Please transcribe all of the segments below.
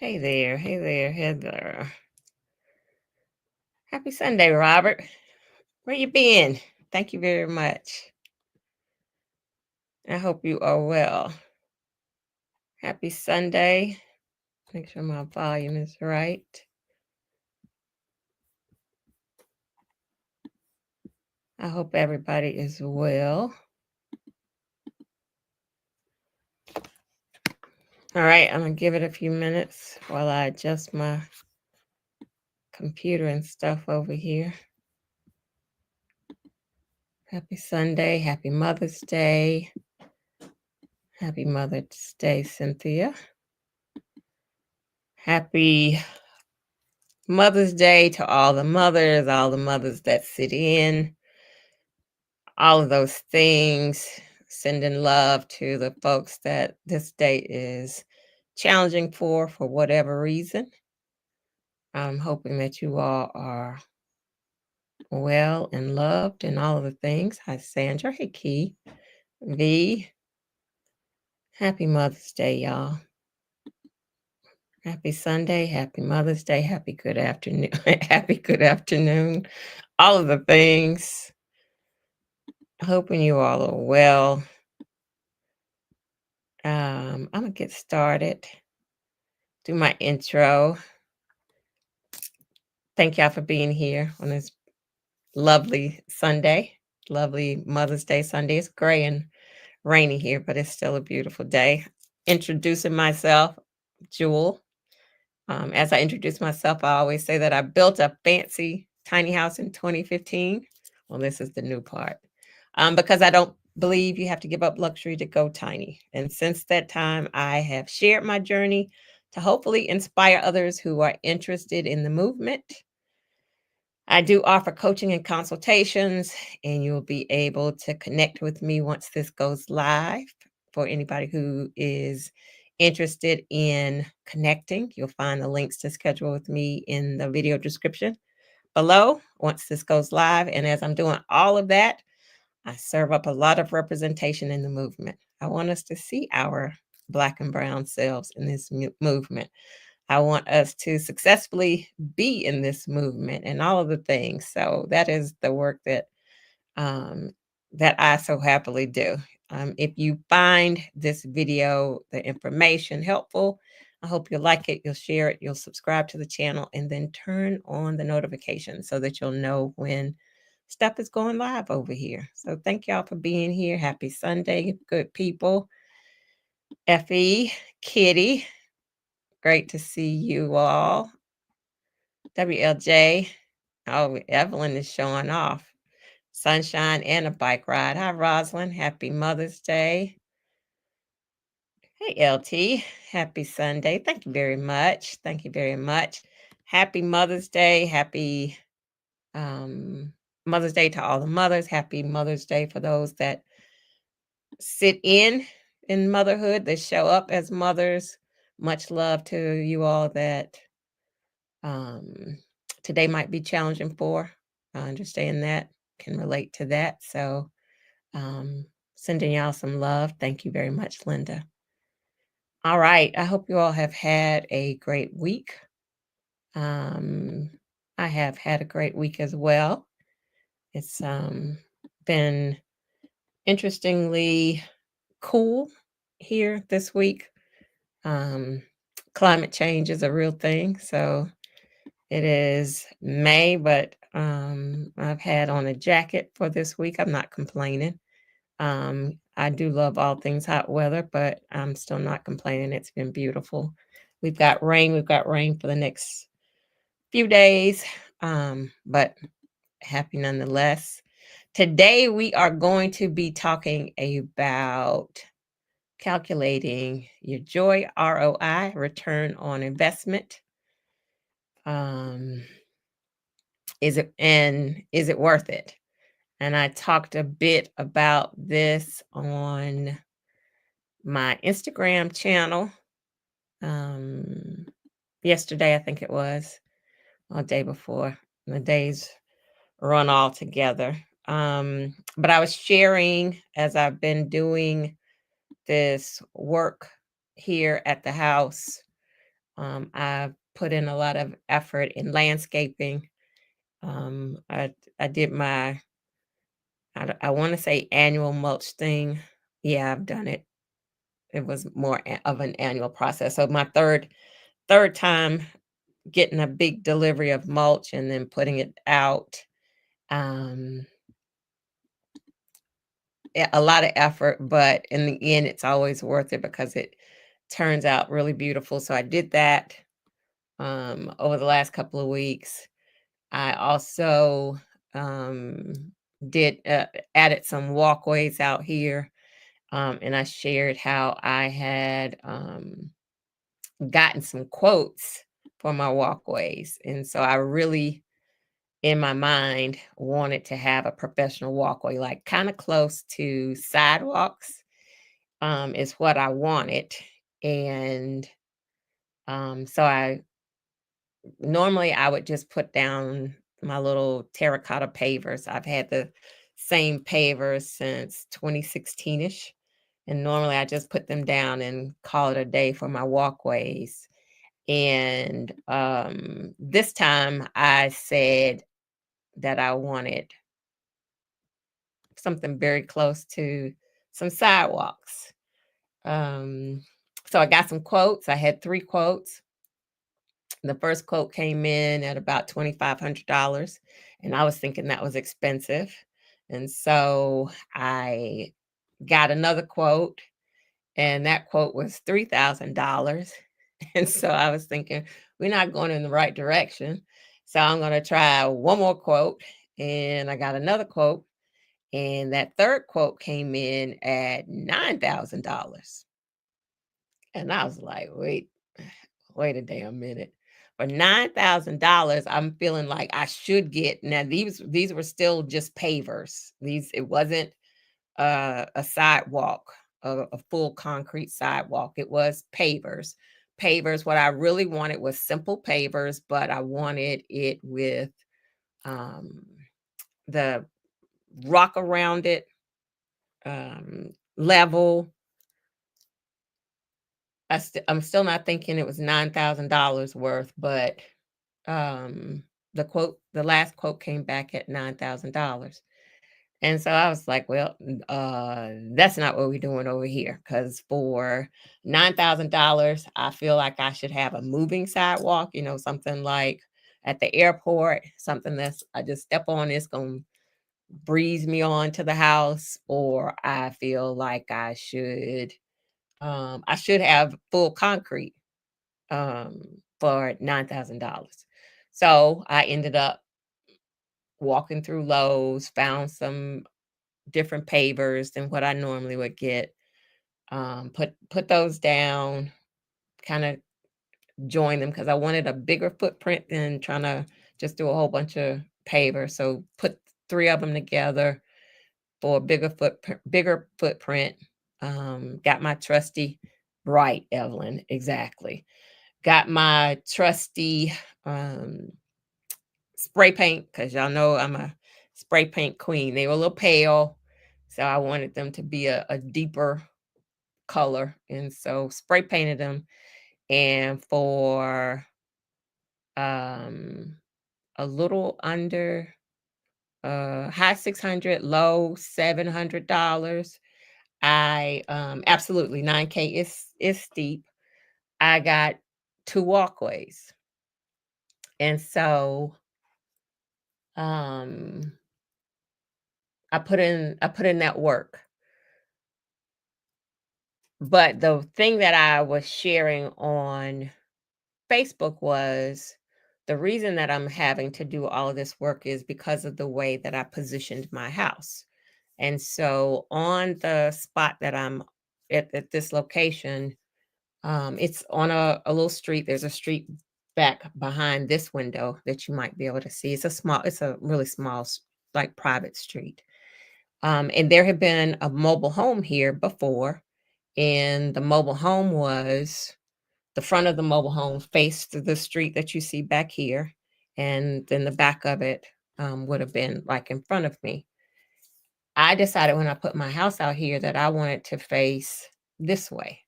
Hey there, hey there, Heather. Happy Sunday, Robert. Where you been? Thank you very much. I hope you are well. Happy Sunday. Make sure my volume is right. I hope everybody is well. All right, I'm going to give it a few minutes while I adjust my computer and stuff over here. Happy Sunday. Happy Mother's Day. Happy Mother's Day, Cynthia. Happy Mother's Day to all the mothers that sit in, all of those things. Sending love to the folks that this day is challenging for whatever reason. I'm hoping that you all are well and loved and all of the things. Hi, Sandra. Hey, Key. V. Happy Mother's Day, y'all. Happy Sunday. Happy Mother's Day. Happy good afternoon. Happy good afternoon. All of the things. Hoping you all are well. I'm going to get started. Do my intro. Thank y'all for being here on this lovely Sunday, lovely Mother's Day Sunday. It's gray and rainy here, but it's still a beautiful day. Introducing myself, Jewel. As I introduce myself, I always say that I built a fancy tiny house in 2015. Well, this is the new part. Because I don't believe you have to give up luxury to go tiny. And since that time, I have shared my journey to hopefully inspire others who are interested in the movement. I do offer coaching and consultations, and you'll be able to connect with me once this goes live. For anybody who is interested in connecting, you'll find the links to schedule with me in the video description below once this goes live. And as I'm doing all of that, I serve up a lot of representation in the movement. I want us to see our Black and brown selves in this movement. I want us to successfully be in this movement and all of the things. So that is the work that I so happily do. If you find this video, the information helpful, I hope you'll like it, you'll share it, you'll subscribe to the channel, and then turn on the notifications so that you'll know when stuff is going live over here. So thank y'all for being here. Happy Sunday, good people. Effie, Kitty, great to see you all. WLJ, oh, Evelyn is showing off. Sunshine and a bike ride. Hi, Rosalind. Happy Mother's Day. Hey, LT. Happy Sunday. Thank you very much. Thank you very much. Happy Mother's Day. Happy Mother's Day to all the mothers. Happy Mother's Day for those that sit in motherhood, that show up as mothers. Much love to you all that today might be challenging for. I understand that, can relate to that. So sending y'all some love. Thank you very much, Linda. All right. I hope you all have had a great week. I have had a great week as well. It's been interestingly cool here this week. Climate change is a real thing. So it is May, but I've had on a jacket for this week. I'm not complaining. I do love all things hot weather, but I'm still not complaining. It's been beautiful. We've got rain. We've got rain for the next few days, but happy nonetheless. Today, we are going to be talking about calculating your joy, ROI, return on investment. Is it worth it? And I talked a bit about this on my Instagram channel yesterday, I think it was, or the day before. The days run all together. But I was sharing, as I've been doing this work here at the house, I've put in a lot of effort in landscaping. I did my I want to say annual mulch thing. Yeah, I've done it. It was more of an annual process. So my third time getting a big delivery of mulch and then putting it out. Um, a lot of effort, but in the end, it's always worth it because it turns out really beautiful. So I did that over the last couple of weeks. I also um, did added some walkways out here, and I shared how I had gotten some quotes for my walkways, and so I really, in my mind, wanted to have a professional walkway, like kind of close to sidewalks, is what I wanted, and so I normally, I would just put down my little terracotta pavers. I've had the same pavers since 2016-ish, and normally I just put them down and call it a day for my walkways. And this time I said that I wanted something very close to some sidewalks. Um, so I got some quotes. I had 3 quotes. The first quote came in at about $2,500, and I was thinking that was expensive. And so I got another quote, and that quote was $3,000. And so I was thinking, we're not going in the right direction. So I'm going to try one more quote. And I got another quote, and that third quote came in at $9,000. And I was like, wait a damn minute. For $9,000, I'm feeling like I should get now these were still just pavers. These it wasn't a sidewalk, a full concrete sidewalk. It was pavers. Pavers. What I really wanted was simple pavers, but I wanted it with um the rock around it, level. I'm still not thinking it was $9,000 worth, but um the last quote came back at $9,000. And so I was like, well, that's not what we're doing over here. Because for $9,000, I feel like I should have a moving sidewalk, something like at the airport, something that's I just step on, it's gonna breeze me on to the house, or I feel like I should have full concrete for $9,000. So I ended up walking through Lowe's, found some different pavers than what I normally would get. Put those down, kind of join them because I wanted a bigger footprint than trying to just do a whole bunch of pavers. So put 3 of them together for a bigger footprint. Got my trusty right, Evelyn, exactly. Got my trusty um, spray paint because y'all know I'm a spray paint queen. They were a little pale, so I wanted them to be a deeper color, and so spray painted them. And for um, a little under high 600, low $700, I absolutely 9K is steep. I got 2 walkways, and so um I put in that work. But the thing that I was sharing on Facebook was the reason that I'm having to do all of this work is because of the way that I positioned my house. And so on the spot that I'm at this location, it's on a little street. There's a street back behind this window that you might be able to see. It's a really small, like private street. And there had been a mobile home here before, and the mobile home was the front of the mobile home faced the street that you see back here, and then the back of it would have been like in front of me. I decided when I put my house out here that I wanted to face this way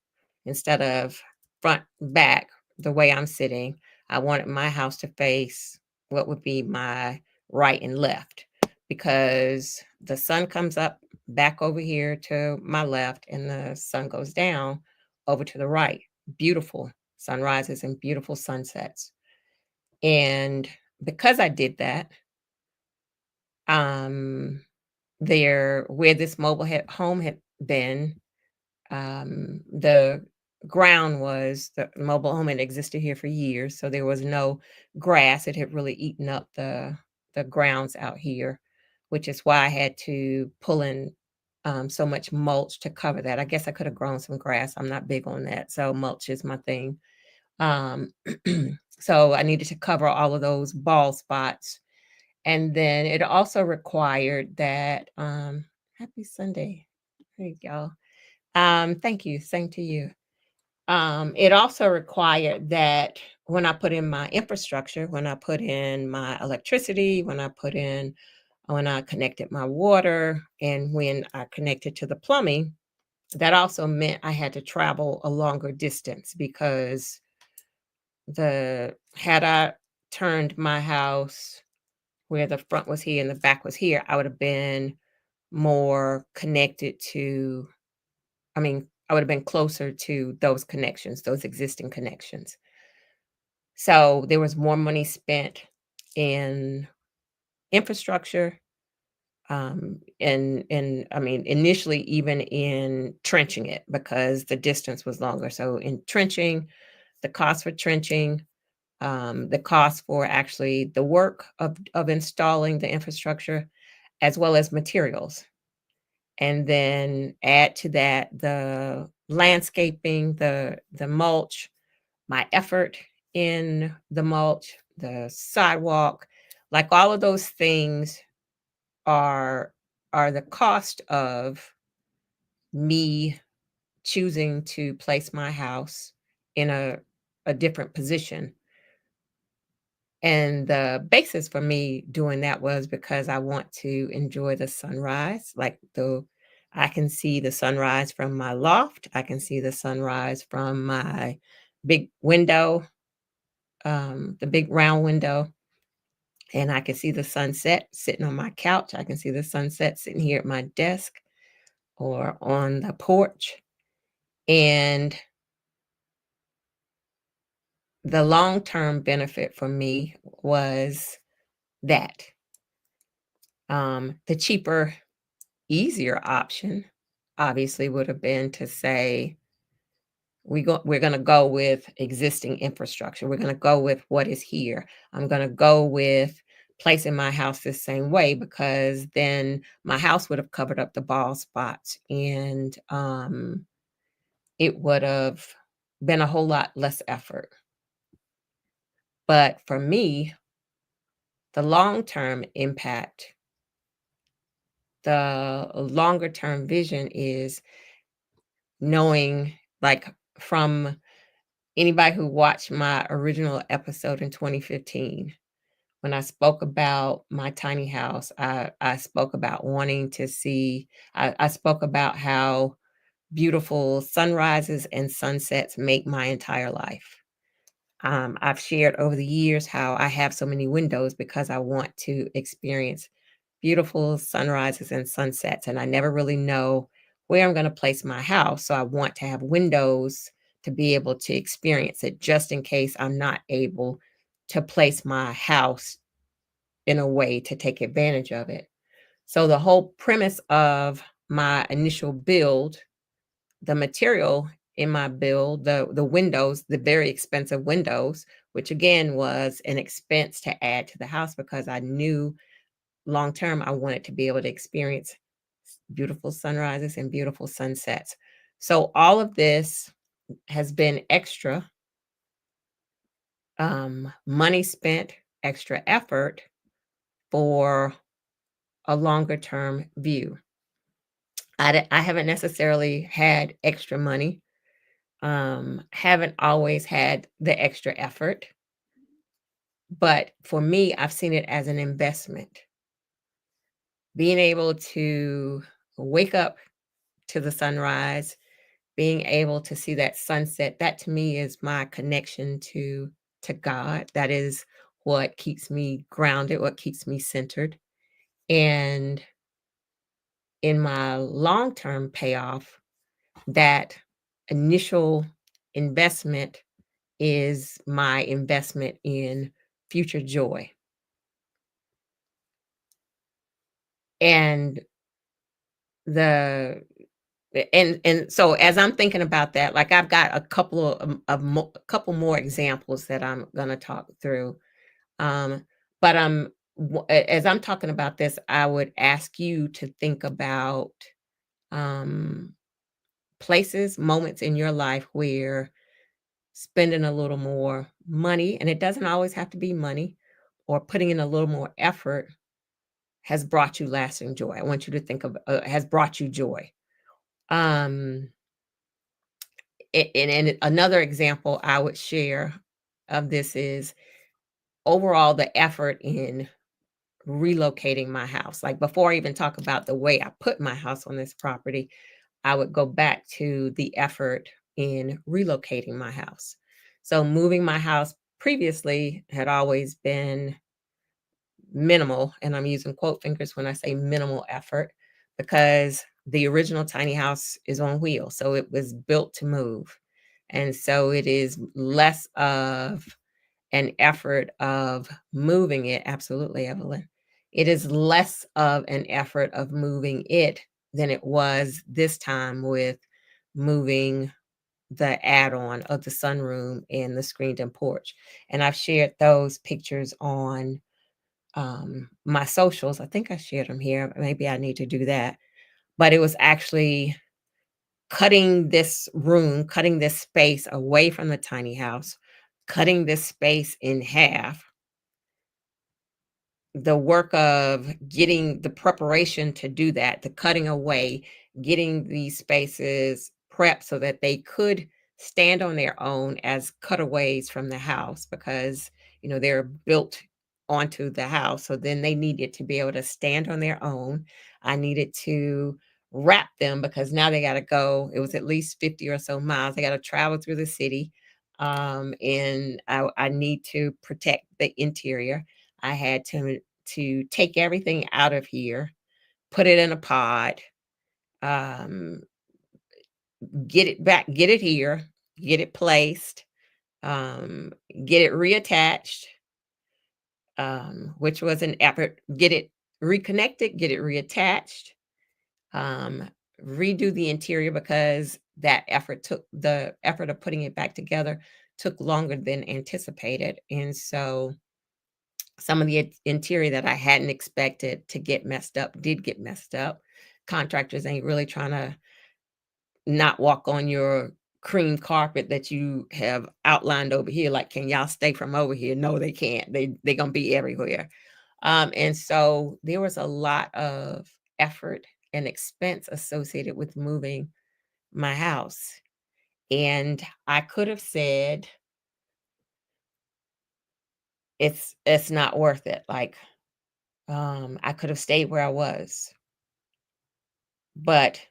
instead of front back. the way I'm sitting, I wanted my house to face what would be my right and left because the sun comes up back over here to my left and the sun goes down over to the right. Beautiful sunrises and beautiful sunsets. And because I did that, um, there where this home had been, the ground was the mobile home had existed here for years, so there was no grass. It had really eaten up the grounds out here, which is why I had to pull in so much mulch to cover that. I guess I could have grown some grass. I'm not big on that, so mulch is my thing. Um, so I needed to cover all of those bald spots, and then it also required that. Happy Sunday, there you go. Thank you. Same to you. It also required that when I put in my infrastructure, when I put in my electricity, when I connected my water, and when I connected to the plumbing, that also meant I had to travel a longer distance because the had I turned my house where the front was here and the back was here, I would have been more connected to I would have been closer to those connections, those existing connections. So there was more money spent in infrastructure, and initially even in trenching it because the distance was longer. So in trenching, the cost for trenching, the cost for actually the work of installing the infrastructure, as well as materials. And then add to that the landscaping, the mulch, my effort in the mulch, the sidewalk, like all of those things are the cost of me choosing to place my house in a different position. And the basis for me doing that was because I want to enjoy the sunrise. I can see the sunrise from my loft. I can see the sunrise from my big window, the big round window. And I can see the sunset sitting on my couch. I can see the sunset sitting here at my desk or on the porch. And the long term benefit for me was that the cheaper, easier option obviously would have been to say, we're going to go with existing infrastructure. We're going to go with what is here. I'm going to go with placing my house the same way because then my house would have covered up the bald spots and it would have been a whole lot less effort. But for me, the long-term impact, the longer term vision is knowing, like, from anybody who watched my original episode in 2015, when I spoke about my tiny house, I spoke about wanting to see, I spoke about how beautiful sunrises and sunsets make my entire life. I've shared over the years how I have so many windows because I want to experience beautiful sunrises and sunsets, and I never really know where I'm going to place my house. So I want to have windows to be able to experience it just in case I'm not able to place my house in a way to take advantage of it. So the whole premise of my initial build, the material in my build, the windows, the very expensive windows, which again was an expense to add to the house because I knew long term I wanted to be able to experience beautiful sunrises and beautiful sunsets. So all of this has been extra money spent, extra effort for a longer term view. I haven't necessarily had extra money, haven't always had the extra effort, but for me, I've seen it as an investment. Being able to wake up to the sunrise, being able to see that sunset, that to me is my connection to God. That is what keeps me grounded, what keeps me centered. And in my long-term payoff, that initial investment is my investment in future joy. And the and so as I'm thinking about that, like I've got a couple a couple more examples that I'm gonna talk through. Um, but as I'm talking about this, I would ask you to think about um, places, moments in your life where spending a little more money, and it doesn't always have to be money, or putting in a little more effort has brought you lasting joy. I want you to think of has brought you joy. Um, and another example I would share of this is overall the effort in relocating my house. Like before I even talk about the way I put my house on this property, I would go back to the effort in relocating my house. So moving my house previously had always been minimal, and I'm using quote fingers when I say minimal effort because the original tiny house is on wheels. So it was built to move. And so it is less of an effort of moving it. Absolutely, Evelyn. It is less of an effort of moving it than it was this time with moving the add-on of the sunroom and the screened-in porch. And I've shared those pictures on my socials. I think I shared them here. Maybe I need to do that. But it was actually cutting this room, cutting this space away from the tiny house, cutting this space in half, the work of getting the preparation to do that, the cutting away, getting these spaces prepped so that they could stand on their own as cutaways from the house because, they're built onto the house. So then they needed to be able to stand on their own. I needed to wrap them because now they got to go. It was at least 50 or so miles. They got to travel through the city. And I need to protect the interior. I had to take everything out of here, put it in a pod, um, get it back, get it here, get it placed, um, get it reattached, which was an effort, get it reconnected, get it reattached, um, redo the interior because the effort of putting it back together took longer than anticipated. And so some of the interior that I hadn't expected to get messed up did get messed up. Contractors ain't really trying to not walk on your cream carpet that you have outlined over here. Like, can y'all stay from over here? No, they can't. They're gonna be everywhere. And so there was a lot of effort and expense associated with moving my house. And I could have said it's not worth it. Like, I could have stayed where I was, but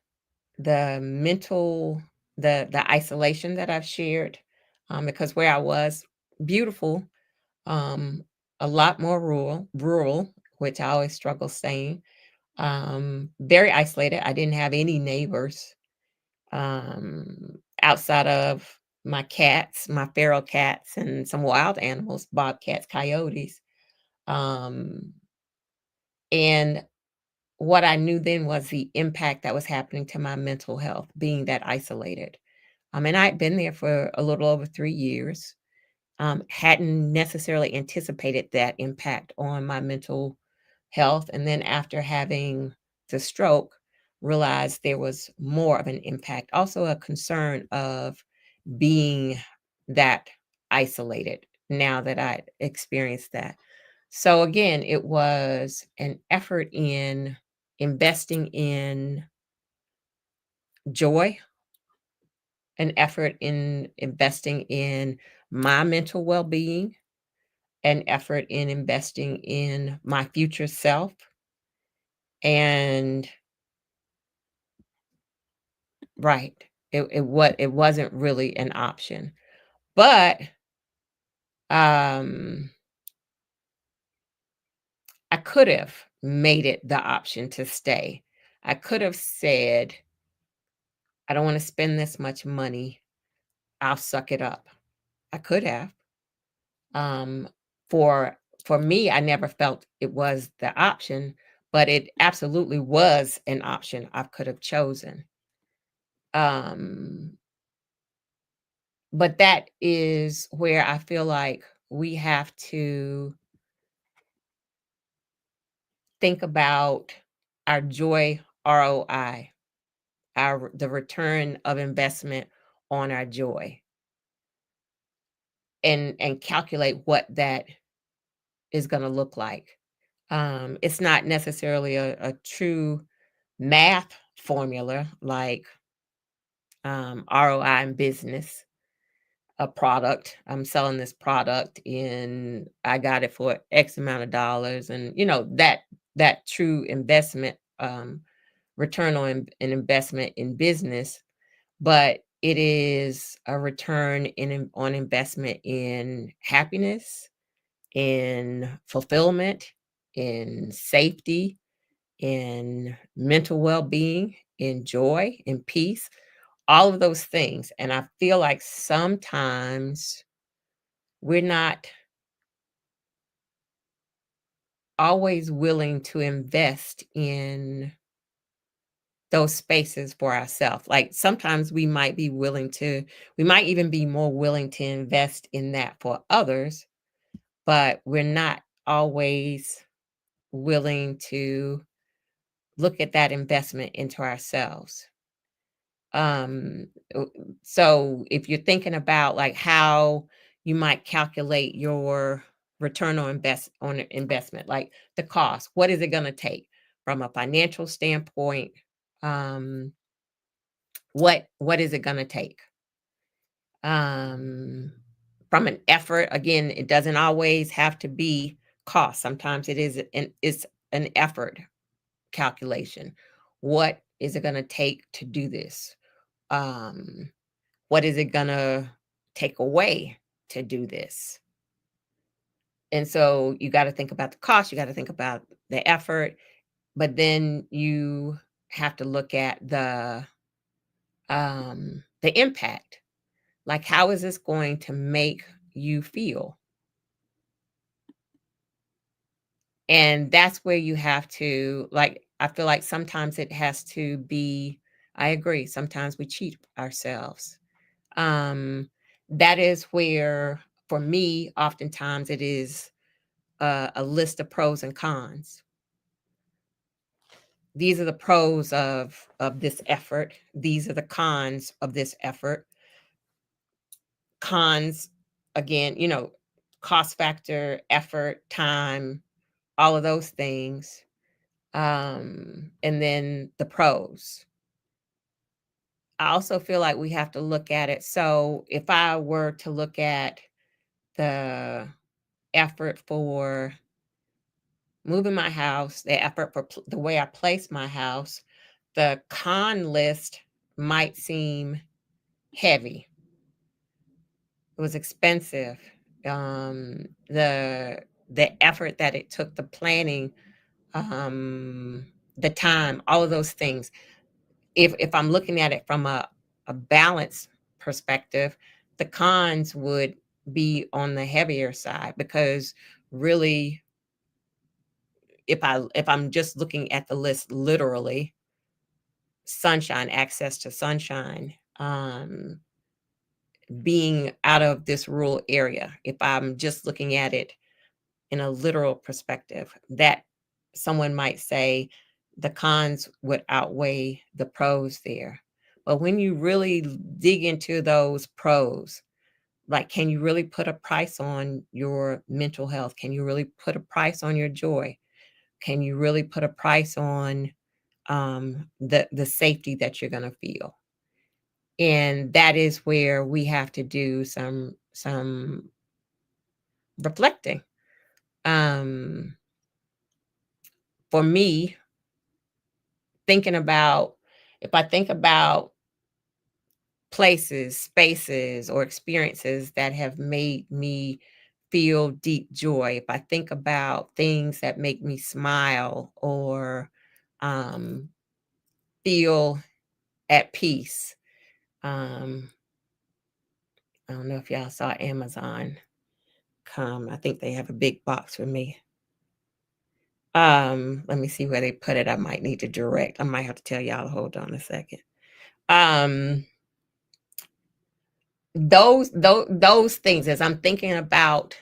the mental the isolation that I've shared, because where I was, beautiful, um, a lot more rural, which I always struggle saying, very isolated. I didn't have any neighbors, outside of my cats, my feral cats, and some wild animals, bobcats, coyotes, um, and what I knew then was the impact that was happening to my mental health, being that isolated. And I'd been there for a little over 3 years. Hadn't necessarily anticipated that impact on my mental health. And then after having the stroke, realized there was more of an impact. Also, a concern of being that isolated now that I'd experienced that. So again, it was an effort in investing in joy, an effort in investing in my mental well-being, an effort in investing in my future self, and right. It wasn't really an option. But, um, I could have made it the option to stay. I could have said, "I don't wanna spend this much money. I'll suck it up." I could have. Um, for for me, I never felt it was the option, but it absolutely was an option I could have chosen. Um, but that is where I feel like we have to think about our joy ROI, our the return of investment on our joy, and calculate what that is going to look like. It's not necessarily a true math formula like ROI in business, a product. I'm selling this product and I got it for X amount of dollars, and that true investment, return on an investment in business, but it is a return on investment in happiness, in fulfillment, in safety, in mental well-being, in joy, in peace, all of those things. And I feel like sometimes we're not always willing to invest in those spaces for ourselves. Like sometimes we might even be more willing to invest in that for others, but we're not always willing to look at that investment into ourselves. Um, uh, so if you're thinking about like how you might calculate your return on investment, like the cost, what is it going to take from a financial standpoint? Um, what is it going to take? Um, from an effort, again, it doesn't always have to be cost. Sometimes it's an effort calculation. What is it going to take to do this? Um, what is it gonna take away to do this? And so you got to think about the cost, you got to think about the effort, but then you have to look at the impact. Like how is this going to make you feel? And that's where you have to, like, I feel like sometimes it has to be, I agree, sometimes we cheat ourselves. Um, that is where, for me, oftentimes it is a list of pros and cons. These are the pros of this effort. These are the cons of this effort. Cons, again, cost factor, effort, time, all of those things. And then the pros. I also feel like we have to look at it. So if I were to look at the effort for moving my house, the effort for the way I place my house, the con list might seem heavy. It was expensive. The effort that it took, the planning, um, the time, all of those things. If I'm looking at it from a balance perspective, the cons would be on the heavier side because really if I'm just looking at the list literally, sunshine, access to sunshine, being out of this rural area, if I'm just looking at it in a literal perspective, that someone might say the cons would outweigh the pros there. But when you really dig into those pros, like, can you really put a price on your mental health? Can you really put a price on your joy? Can you really put a price on the safety that you're going to feel? And that is where we have to do some reflecting. Um, for me, thinking about if I think about places, spaces, or experiences that have made me feel deep joy, if I think about things that make me smile or um, feel at peace. Um, I don't know if y'all saw Amazon come. I think they have a big box for me. Let me see where they put it. I might need to direct. I might have to tell y'all. Hold on a second. Um, those things as I'm thinking about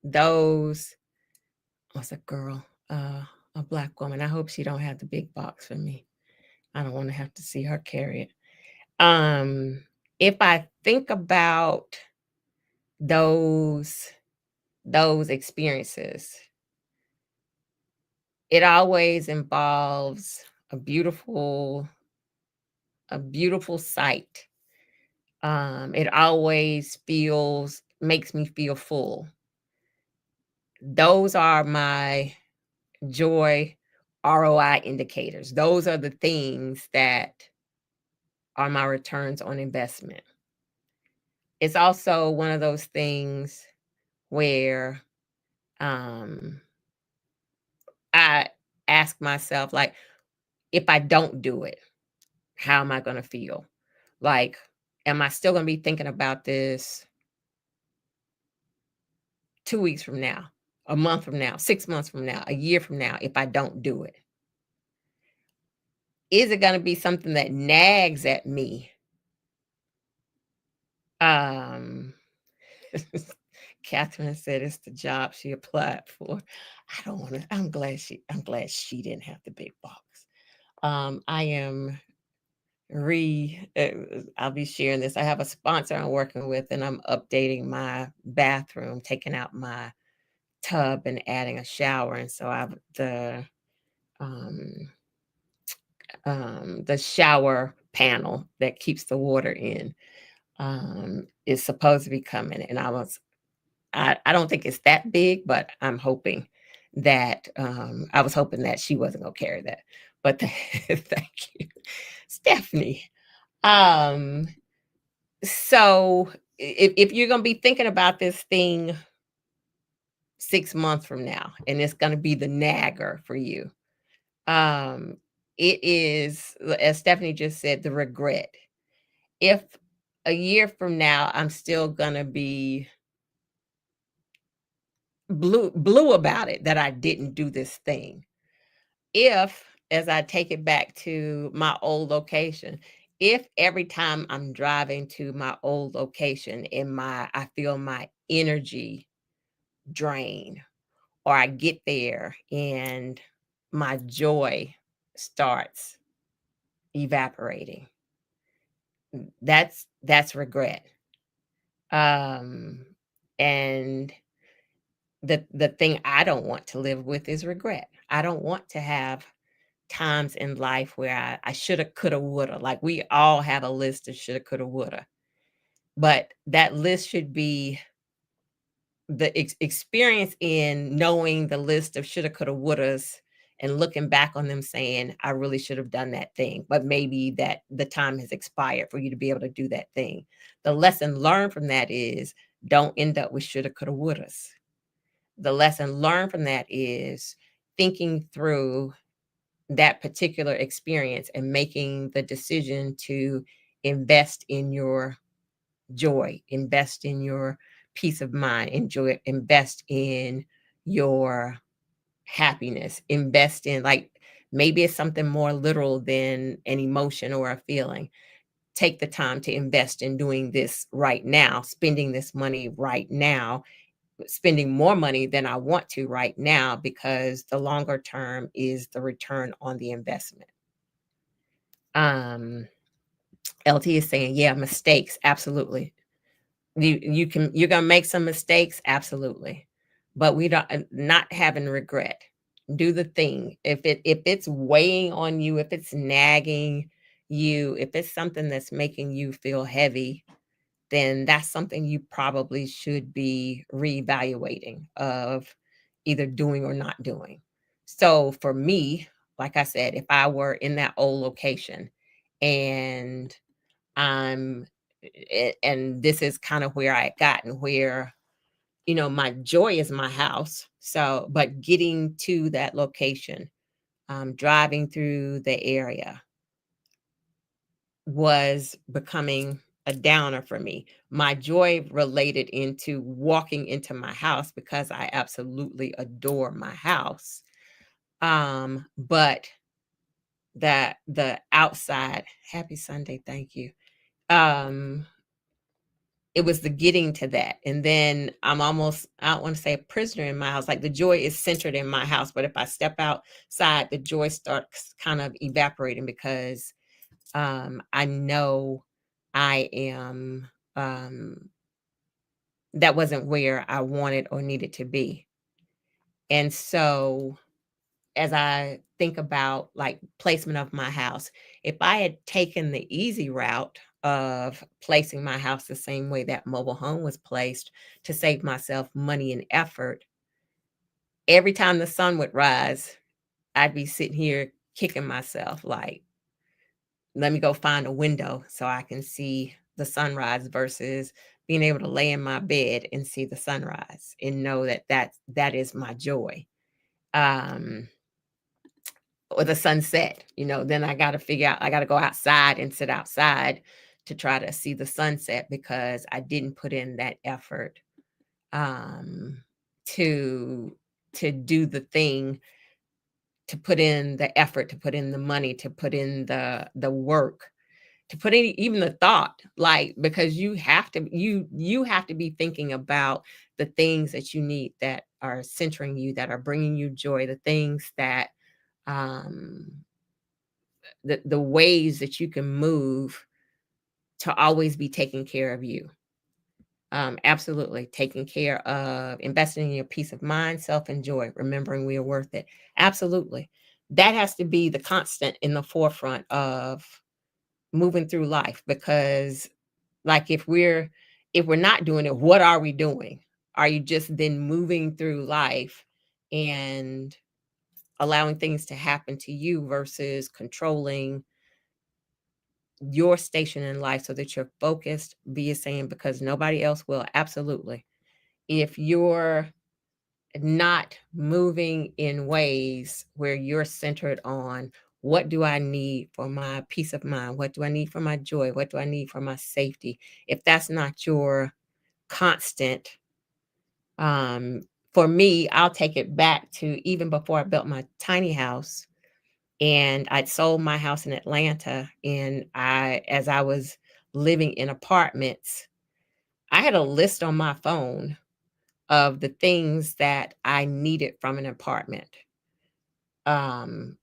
those. What's a girl? A black woman. I hope she don't have the big box for me. I don't want to have to see her carry it. If I think about those those experiences, it always involves a beautiful sight. It always feels makes me feel full. Those are my joy ROI indicators. Those are the things that are my returns on investment. It's also one of those things where um, I ask myself, like, if I don't do it, how am I going to feel? Like, am I still going to be thinking about this 2 weeks from now, a month from now, 6 months from now, a year from now, if I don't do it? Is it going to be something that nags at me? Um, Catherine said it's the job she applied for. I don't want to. I'm glad she didn't have the big box. I am I'll be sharing this. I have a sponsor I'm working with, and I'm updating my bathroom, taking out my tub and adding a shower. And so I've um the shower panel that keeps the water in is supposed to be coming. And I don't think it's that big, but I'm hoping that I was hoping that she wasn't gonna carry that. But thank you, Stephanie. Um, so if you're gonna be thinking about this thing 6 months from now, and it's gonna be the nagger for you, um, it is, as Stephanie just said, the regret. If a year from now I'm still gonna be blue about it that I didn't do this thing. If, as I take it back to my old location, if every time I'm driving to my old location I feel my energy drain, or I get there and my joy starts evaporating, that's regret. Um and the thing I don't want to live with is regret. I don't want to have times in life where I shoulda, coulda, woulda. Like, we all have a list of shoulda, coulda, woulda. But that list should be the experience in knowing the list of shoulda, coulda, wouldas and looking back on them saying, I really should have done that thing. But maybe that the time has expired for you to be able to do that thing. The lesson learned from that is don't end up with shoulda, coulda, wouldas. The lesson learned from that is thinking through that particular experience and making the decision to invest in your joy, invest in your peace of mind, invest in your happiness, invest in, like, maybe it's something more literal than an emotion or a feeling. Take the time to invest in doing this right now, spending this money right now, spending more money than I want to right now, because the longer term is the return on the investment. Um, LT is saying, yeah, mistakes, absolutely. You're gonna make some mistakes, absolutely. But we don't not having regret. Do the thing. If it's weighing on you, if it's nagging you, if it's something that's making you feel heavy, then that's something you probably should be reevaluating of either doing or not doing. So for me, like I said, if I were in that old location and I'm and this is kind of where I had gotten where, my joy is my house. So, but getting to that location, driving through the area was becoming a downer for me. My joy related into walking into my house because I absolutely adore my house. But that the outside, happy Sunday, thank you. Um, it was the getting to that. And then I'm almost, I don't want to say a prisoner in my house. Like the joy is centered in my house. But if I step outside, the joy starts kind of evaporating because I know I am, that wasn't where I wanted or needed to be. And so as I think about like placement of my house, if I had taken the easy route of placing my house the same way that mobile home was placed to save myself money and effort, every time the sun would rise, I'd be sitting here kicking myself like, let me go find a window so I can see the sunrise versus being able to lay in my bed and see the sunrise and know that that is my joy. Um, or the sunset, then I got to figure out, I got to go outside and sit outside to try to see the sunset because I didn't put in that effort um, to do the thing, to put in the effort, to put in the money, to put in the work, to put in even the thought, like because you have to be thinking about the things that you need that are centering you, that are bringing you joy, the things that um the ways that you can move to always be taking care of you. Absolutely. Taking care of investing in your peace of mind, self and joy, remembering we are worth it. Absolutely. That has to be the constant in the forefront of moving through life because like if we're not doing it, what are we doing? Are you just then moving through life and allowing things to happen to you versus controlling your station in life so that you're focused, be a saying because nobody else will. Absolutely. If you're not moving in ways where you're centered on what do I need for my peace of mind? What do I need for my joy? What do I need for my safety? If that's not your constant, um, for me, I'll take it back to even before I built my tiny house and I'd sold my house in Atlanta. And as I was living in apartments, I had a list on my phone of the things that I needed from an apartment. Um,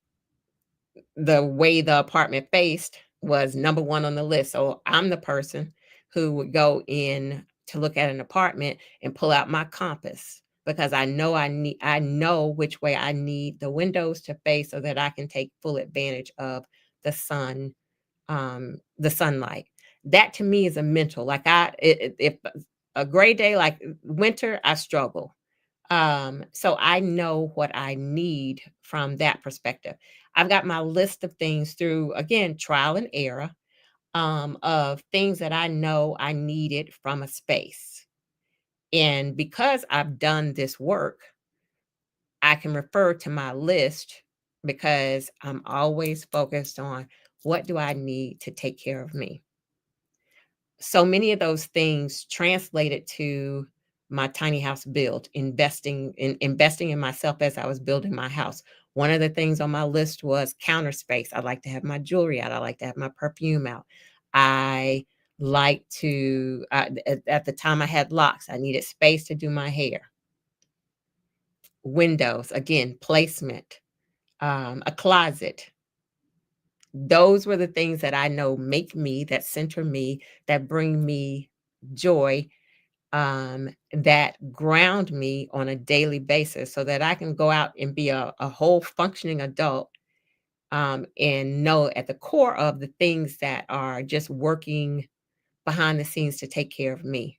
the way the apartment faced was number one on the list. So I'm the person who would go in to look at an apartment and pull out my compass because I know which way I need the windows to face so that I can take full advantage of the sun, the sunlight. That to me is a mental. Like if a gray day like winter, I struggle. So I know what I need from that perspective. I've got my list of things through, again, trial and error, of things that I know I needed from a space. And because I've done this work, I can refer to my list because I'm always focused on what do I need to take care of me. So many of those things translated to my tiny house build, investing in myself as I was building my house. One of the things on my list was counter space. I like to have my jewelry out. I like to have my perfume out. I like to at the time I had locks. I needed space to do my hair. Windows, again, placement, a closet. Those were the things that I know make me, that center me, that bring me joy, that ground me on a daily basis so that I can go out and be a whole functioning adult, and know at the core of the things that are just working behind the scenes to take care of me.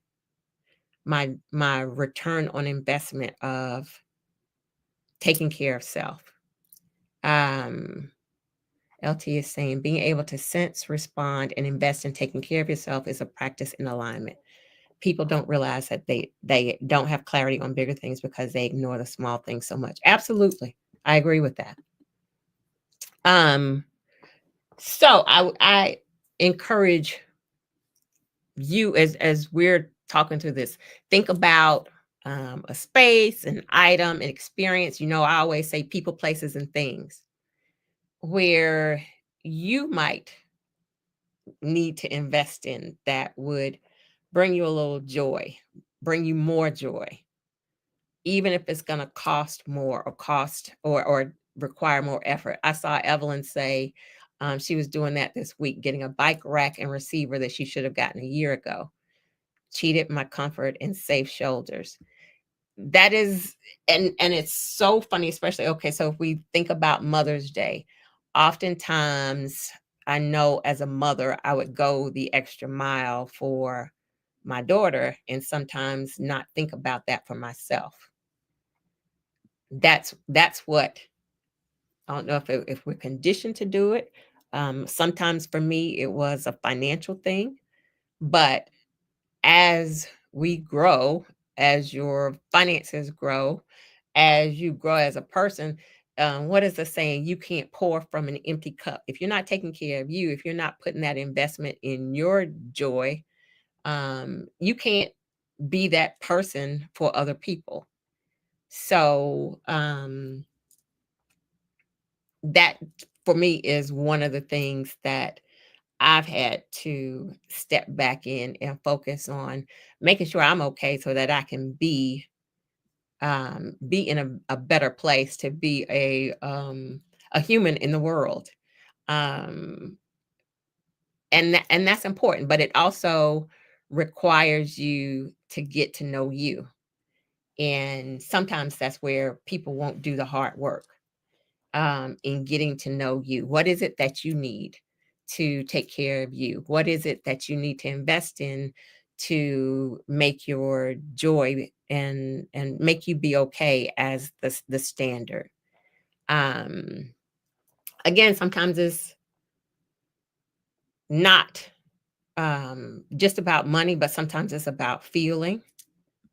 My return on investment of taking care of self. Um, LT is saying being able to sense, respond, and invest in taking care of yourself is a practice in alignment. People don't realize that they don't have clarity on bigger things because they ignore the small things so much. Absolutely. I agree with that. Um, so I encourage you as we're talking through this, think about a space, an item, an experience. I always say people, places, and things where you might need to invest in that would bring you a little joy, bring you more joy, even if it's going to cost more or require more effort. I saw Evelyn say she was doing that this week, getting a bike rack and receiver that she should have gotten a year ago. Cheated my comfort and safe shoulders. That is, and it's so funny, especially, okay, so if we think about Mother's Day, oftentimes I know as a mother, I would go the extra mile for my daughter and sometimes not think about that for myself. That's what, I don't know if we're conditioned to do it. Sometimes for me, it was a financial thing, but as we grow, as your finances grow, as you grow as a person, what is the saying? You can't pour from an empty cup. If you're not taking care of you, if you're not putting that investment in your joy, you can't be that person for other people. So that for me is one of the things that I've had to step back in and focus on making sure I'm okay so that I can be in a better place to be a human in the world. Um, and that's important, but it also requires you to get to know you. And sometimes that's where people won't do the hard work in getting to know you. What is it that you need to take care of you? What is it that you need to invest in to make your joy and make you be okay as the standard? Um, Again, sometimes it's not just about money, but sometimes it's about feeling.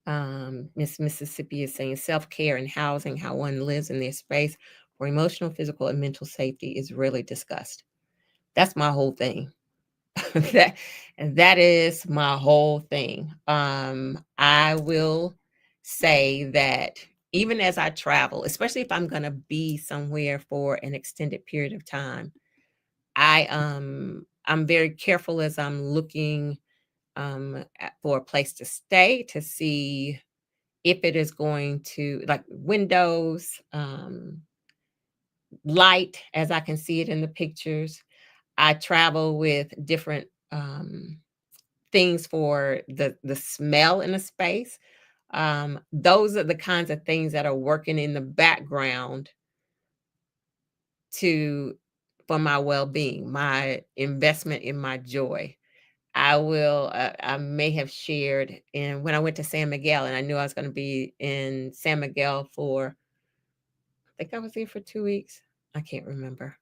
Miss Mississippi is saying self-care and housing, how one lives in their space for emotional, physical, and mental safety is really discussed. That's my whole thing. that that is my whole thing. I will say that even as I travel, especially if I'm going to be somewhere for an extended period of time, I'm very careful as I'm looking for a place to stay to see if it is going to, like, windows, light as I can see it in the pictures. I travel with different things for the smell in a space. Those are the kinds of things that are working in the background to for my well-being, my investment in my joy. I may have shared, and when I went to San Miguel and I knew I was going to be in San Miguel for, I think I was there for 2 weeks. I can't remember.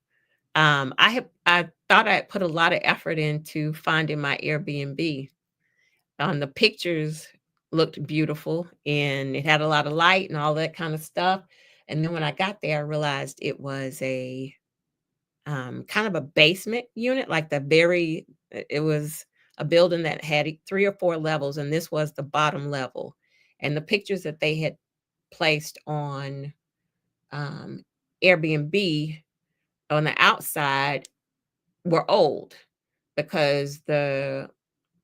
I thought I had put a lot of effort into finding my Airbnb. The pictures looked beautiful and it had a lot of light and all that kind of stuff. And then when I got there, I realized it was a kind of a basement unit, like it was a building that had 3 or 4 levels, and this was the bottom level. And the pictures that they had placed on um, Airbnb on the outside were old because the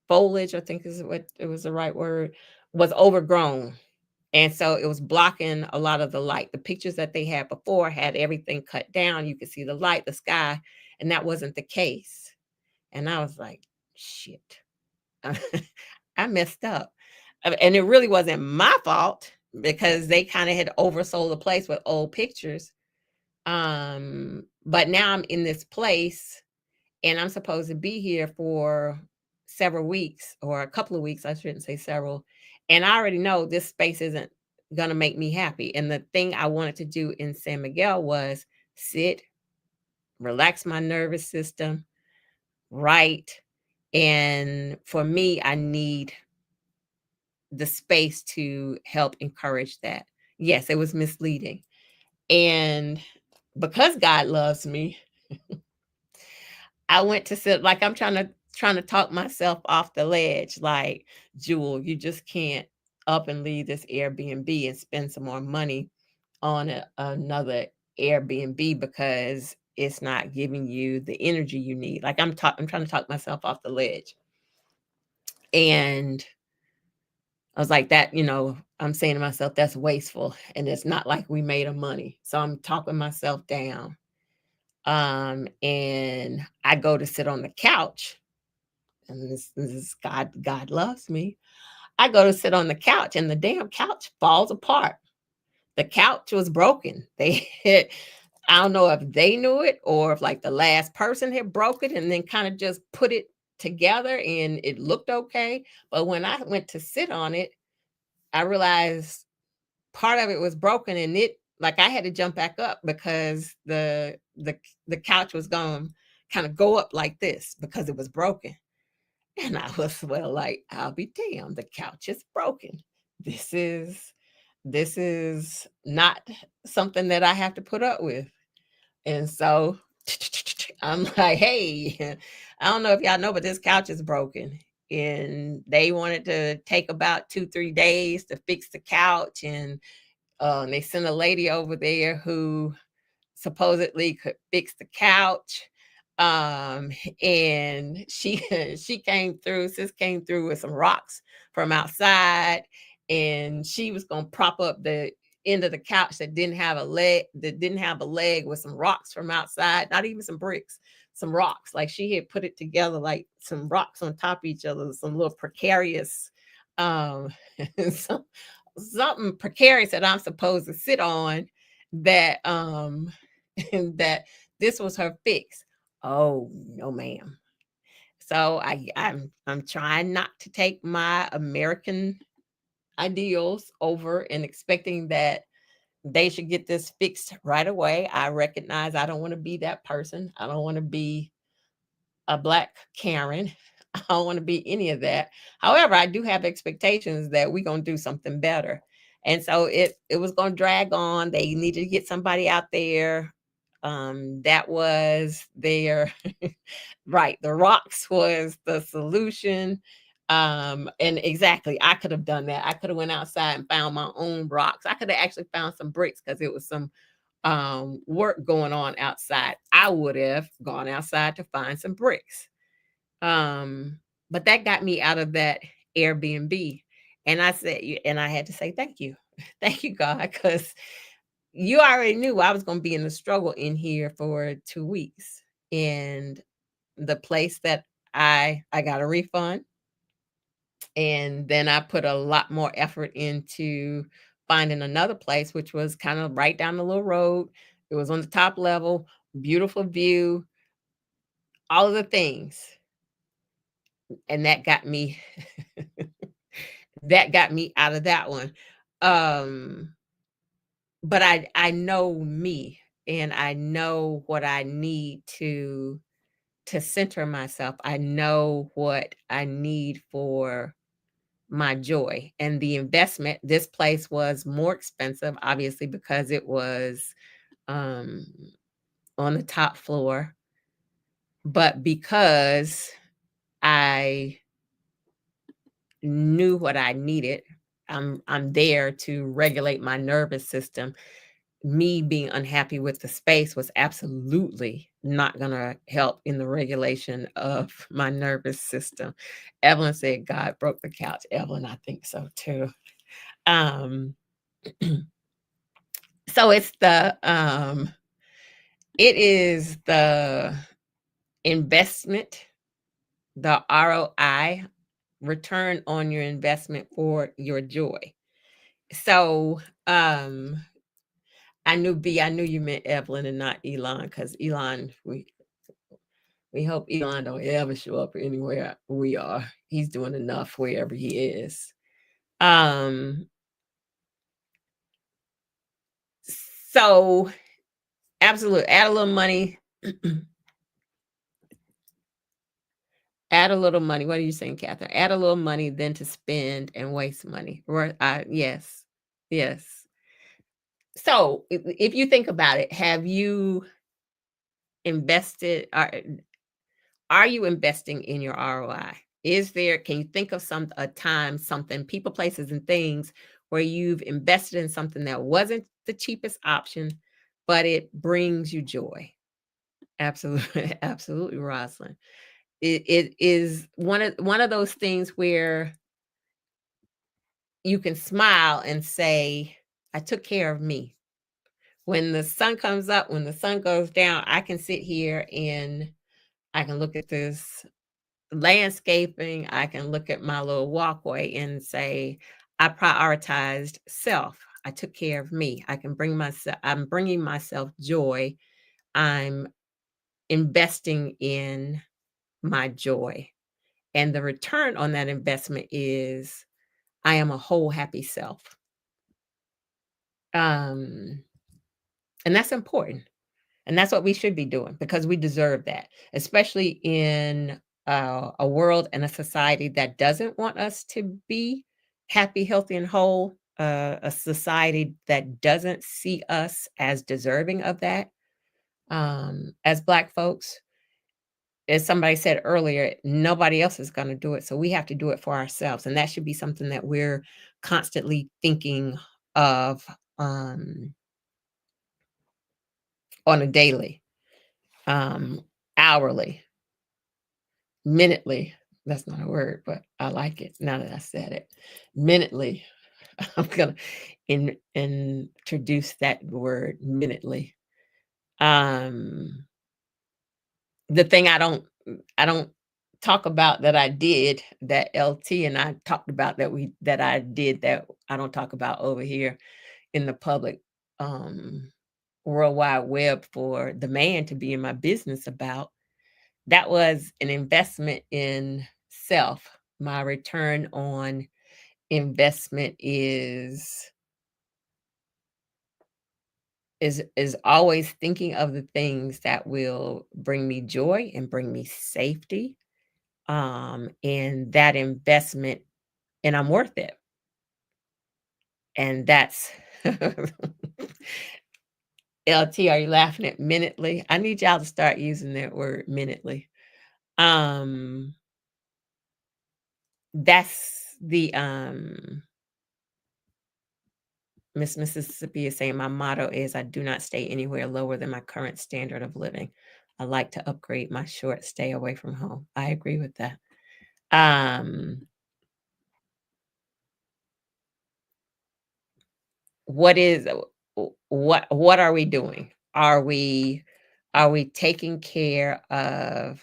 foliage, I think is what it was the right word, was overgrown. And so it was blocking a lot of the light. The pictures that they had before had everything cut down. You could see the light, the sky, and that wasn't the case. And I was like, shit, I messed up. And it really wasn't my fault because they kind of had oversold the place with old pictures. But now I'm in this place and I'm supposed to be here for several weeks or a couple of weeks. I shouldn't say several. And I already know this space isn't going to make me happy. And the thing I wanted to do in San Miguel was sit, relax my nervous system, write. And for me, I need the space to help encourage that. Yes, it was misleading. And because God loves me, I went to sit like I'm trying to talk myself off the ledge. Like, Jewel, you just can't up and leave this Airbnb and spend some more money on another Airbnb because it's not giving you the energy you need. Like I'm trying to talk myself off the ledge. And I was like, that, I'm saying to myself, that's wasteful. And it's not like we made a money. So I'm talking myself down. And I go to sit on the couch. And this is God loves me. I go to sit on the couch and the damn couch falls apart. The couch was broken. I don't know if they knew it or if like the last person had broke it and then kind of just put it together and it looked okay. But when I went to sit on it, I realized part of it was broken and it like I had to jump back up because the couch was going to kind of go up like this because it was broken. And I was like, I'll be damned, the couch is broken. This is not something that I have to put up with. And so I'm like, hey, I don't know if y'all know, but this couch is broken. And they wanted to take about 2-3 days to fix the couch. And they sent a lady over there who supposedly could fix the couch. And she came through, sis came through with some rocks from outside, and she was gonna prop up the end of the couch that didn't have a leg with some rocks from outside, not even some bricks, some rocks. Like she had put it together like some rocks on top of each other, some little precarious um some, something precarious that I'm supposed to sit on that that this was her fix. Oh, no, ma'am. So I'm trying not to take my American ideals over and expecting that they should get this fixed right away. I recognize I don't want to be that person. I don't want to be a black Karen. I don't want to be any of that. However, I do have expectations that we're gonna do something better. And so it was gonna drag on. They needed to get somebody out there. That was their right. The rocks was the solution. And exactly, I could have done that. I could have went outside and found my own rocks. I could have actually found some bricks because it was some work going on outside. I would have gone outside to find some bricks. Um, but that got me out of that Airbnb. And I had to say, thank you. Thank you, God, because you already knew I was going to be in the struggle in here for 2 weeks. And the place that I got a refund. And then I put a lot more effort into finding another place, which was kind of right down the little road. It was on the top level, beautiful view, all of the things. And that got me out of that one. Um, but I know me and I know what I need to center myself. I know what I need for my joy. And the investment, this place was more expensive, obviously, because it was um, on the top floor. But because I knew what I needed, I'm there to regulate my nervous system. Me being unhappy with the space was absolutely not going to help in the regulation of my nervous system. Evelyn said God broke the couch. Evelyn, I think so too. Um, so it is the investment, the ROI, return on your investment for your joy. So I knew you meant Evelyn and not Elon, because Elon, we hope Elon don't ever show up anywhere we are. He's doing enough wherever he is. So absolutely, add a little money Add a little money. What are you saying, Catherine? Add a little money than to spend and waste money. Right? Yes, yes. So if you think about it, have you invested? Are you investing in your ROI? Is there? Can you think of a time, something, people, places, and things where you've invested in something that wasn't the cheapest option, but it brings you joy? Absolutely, absolutely, Rosalind. It is one of those things where you can smile and say, "I took care of me." When the sun comes up, when the sun goes down, I can sit here and I can look at this landscaping. I can look at my little walkway and say, "I prioritized self. I took care of me. I'm bringing myself joy. I'm investing in my joy." And the return on that investment is I am a whole happy self. Um, and that's important. And that's what we should be doing because we deserve that, especially in a world and a society that doesn't want us to be happy, healthy, and whole. A society that doesn't see us as deserving of that. As Black folks, as somebody said earlier, nobody else is going to do it. So we have to do it for ourselves. And that should be something that we're constantly thinking of um, on a daily, hourly, minutely. That's not a word, but I like it now that I said it. Minutely. I'm going to introduce that word minutely. Um, the thing I don't talk about that I did that LT and I talked about that I did that I don't talk about over here in the public um world wide web for the man to be in my business about. That was an investment in self. My return on investment is always thinking of the things that will bring me joy and bring me safety, and that investment, and I'm worth it. And that's LT, are you laughing at minutely? I need y'all to start using that word minutely. Um, that's the Miss Mississippi is saying my motto is I do not stay anywhere lower than my current standard of living. I like to upgrade my short stay away from home. I agree with that. Um, what is what are we doing? Are we taking care of?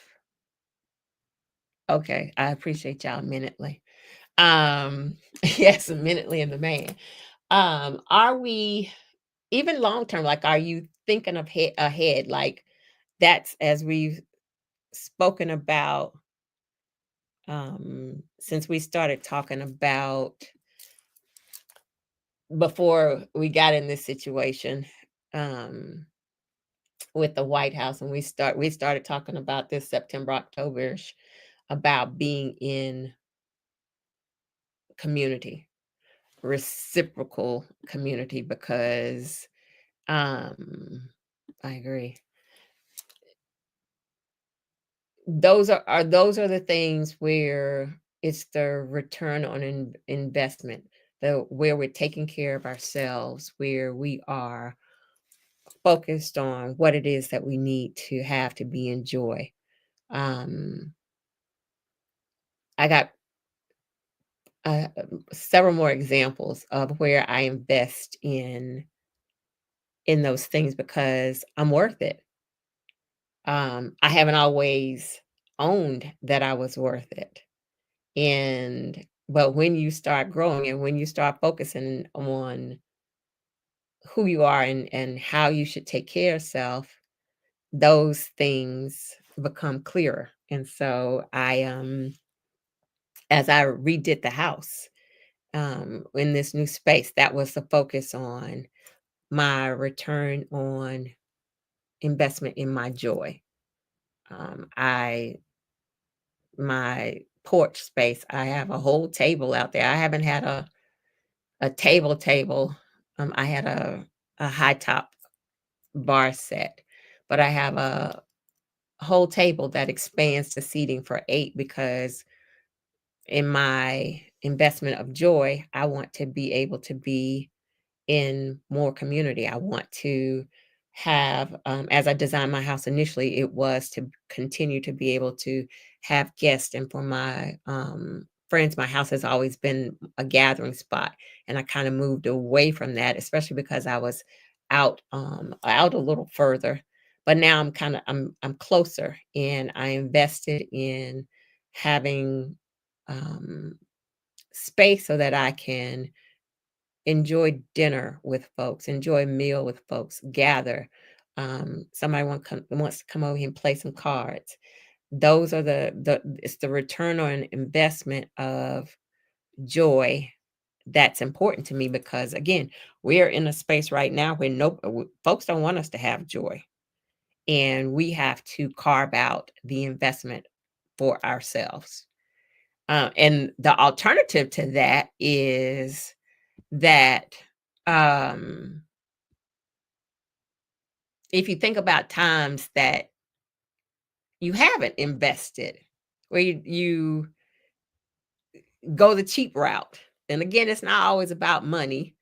Okay, I appreciate y'all minutely. Yes, minutely in the man. Are we even long term? Like, are you thinking of ahead? Like that's as we've spoken about since we started talking about before we got in this situation um with the White House, and we started talking about this September, October-ish, about being in community, reciprocal community, because I agree. Those are the things where it's the return on investment, the where we're taking care of ourselves, where we are focused on what it is that we need to have to be in joy. Um, I got several more examples of where I invest in those things because I'm worth it. I haven't always owned that I was worth it. And but when you start growing and when you start focusing on who you are and how you should take care of self, those things become clearer. And so as I redid the house in this new space, that was the focus on my return on investment in my joy. I my porch space, I have a whole table out there. I haven't had a table. I had a high top bar set, but I have a whole table that expands to seating for 8 because in my investment of joy, I want to be able to be in more community. I want to have, as I designed my house initially, it was to continue to be able to have guests. And for my friends, my house has always been a gathering spot. And I kind of moved away from that, especially because I was out a little further. But now I'm closer, and I invested in having um, space so that I can enjoy dinner with folks, enjoy a meal with folks, gather. Somebody wants to come over here and play some cards. Those are the it's the return on investment of joy that's important to me because again, we're in a space right now where folks don't want us to have joy, and we have to carve out the investment for ourselves. And the alternative to that is that um if you think about times that you haven't invested, where you go the cheap route, and again, it's not always about money.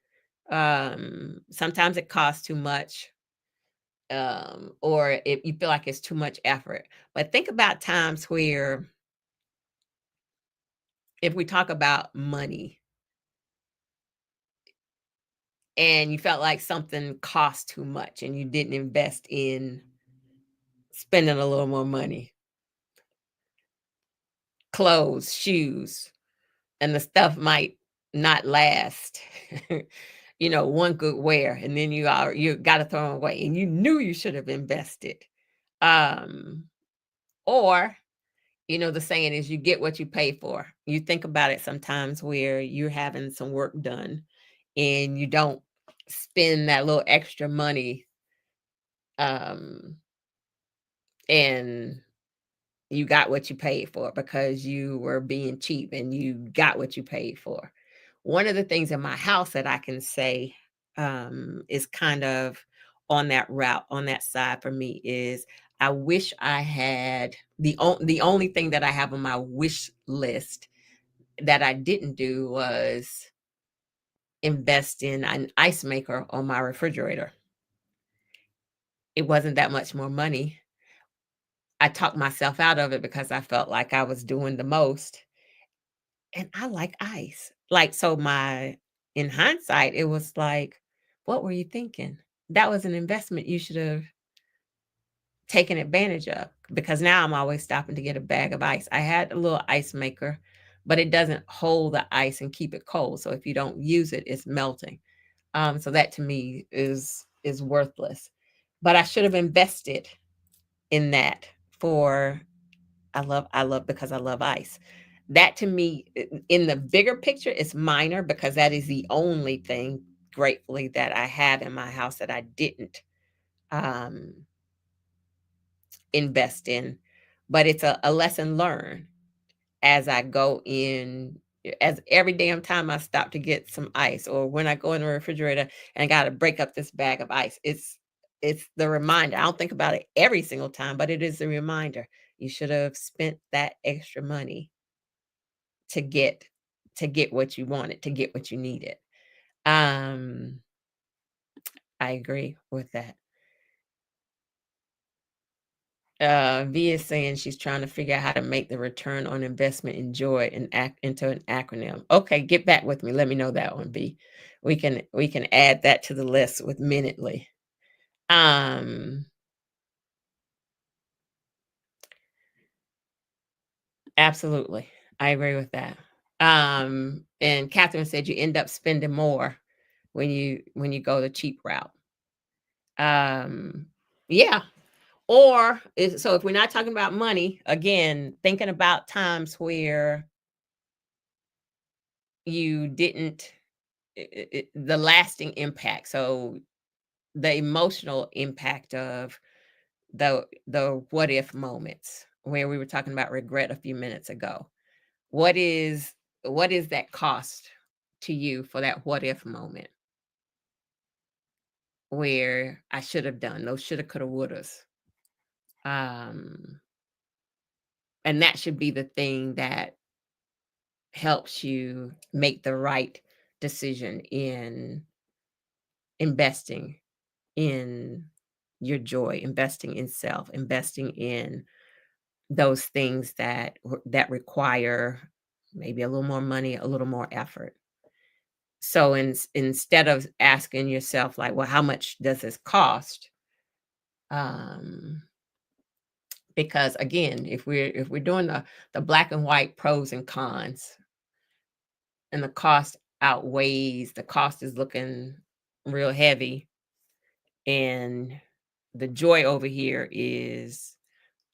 Sometimes it costs too much, or if you feel like it's too much effort. But think about times where, if we talk about money, and you felt like something cost too much, and you didn't invest in spending a little more money, clothes, shoes, and the stuff might not last, one good wear, and then you gotta throw 'em away, and you knew you should have invested. Um, or, the saying is you get what you pay for. You think about it sometimes where you're having some work done and you don't spend that little extra money, um, and you got what you paid for because you were being cheap and you got what you paid for. One of the things in my house that I can say is kind of on that route, on that side for me is I wish I had the only thing that I have on my wish list that I didn't do was invest in an ice maker on my refrigerator. It wasn't that much more money. I talked myself out of it because I felt like I was doing the most. And I like ice. Like, so in hindsight, it was like, what were you thinking? That was an investment you should have taken advantage of because now I'm always stopping to get a bag of ice. I had a little ice maker, but it doesn't hold the ice and keep it cold. So if you don't use it, it's melting. So that to me is worthless. But I should have invested in that for I love because I love ice. That to me, in the bigger picture, is minor because that is the only thing, gratefully, that I have in my house that I didn't um, invest in. But it's a lesson learned as I go in, as every damn time I stop to get some ice, or when I go in the refrigerator and I got to break up this bag of ice. It's the reminder. I don't think about it every single time, but it is a reminder. You should have spent that extra money to get what you wanted, to get what you needed. Um, I agree with that. V is saying she's trying to figure out how to make the return on investment enjoy and act into an acronym. Okay, get back with me. Let me know that one, V. We can add that to the list with Minutely. Um, Absolutely. I agree with that. And Catherine said you end up spending more when you go the cheap route. Um, yeah. So if we're not talking about money, again, thinking about times where you didn't the lasting impact. So the emotional impact of the what if moments where we were talking about regret a few minutes ago. What is what is that cost to you for that what if moment where I should have done those shoulda, coulda, wouldas? Um, and that should be the thing that helps you make the right decision in investing in your joy, investing in self, investing in those things that require maybe a little more money, a little more effort. So instead of asking yourself like, well, how much does this cost? Um, because again, if we're doing the black and white pros and cons, and the cost outweighs the cost is looking real heavy, and the joy over here is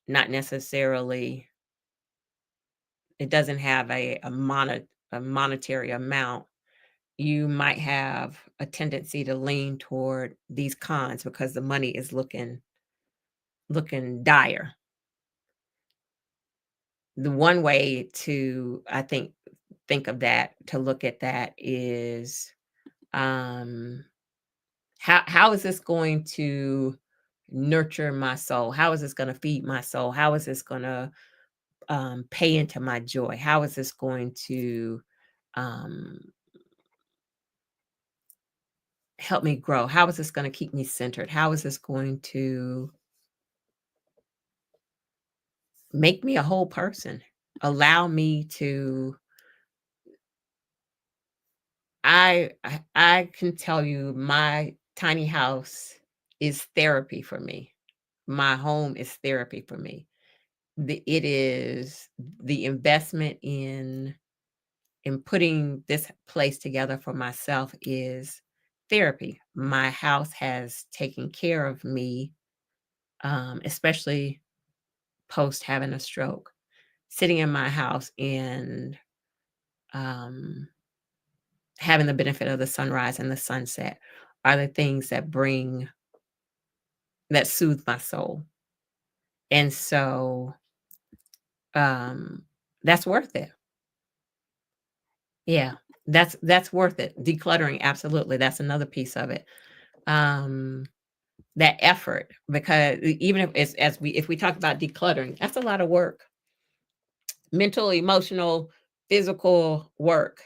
not necessarily, it doesn't have a monetary amount, you might have a tendency to lean toward these cons because the money is looking dire. The one way to, I think of that, to look at that is, um how is this going to nurture my soul? How is this going to feed my soul? How is this going to pay into my joy? How is this going to um, help me grow? How is this going to keep me centered? How is this going to make me a whole person? Allow me to, I can tell you my tiny house is therapy for me. My home is therapy for me. It is the investment in putting this place together for myself is therapy. My house has taken care of me, especially post having a stroke. Sitting in my house and um, having the benefit of the sunrise and the sunset are the things that soothe my soul. And so um, that's worth it. Yeah, that's worth it. Decluttering, absolutely. That's another piece of it. Um, that effort, because even if it's as we if we talk about decluttering, that's a lot of work. Mental, emotional, physical work.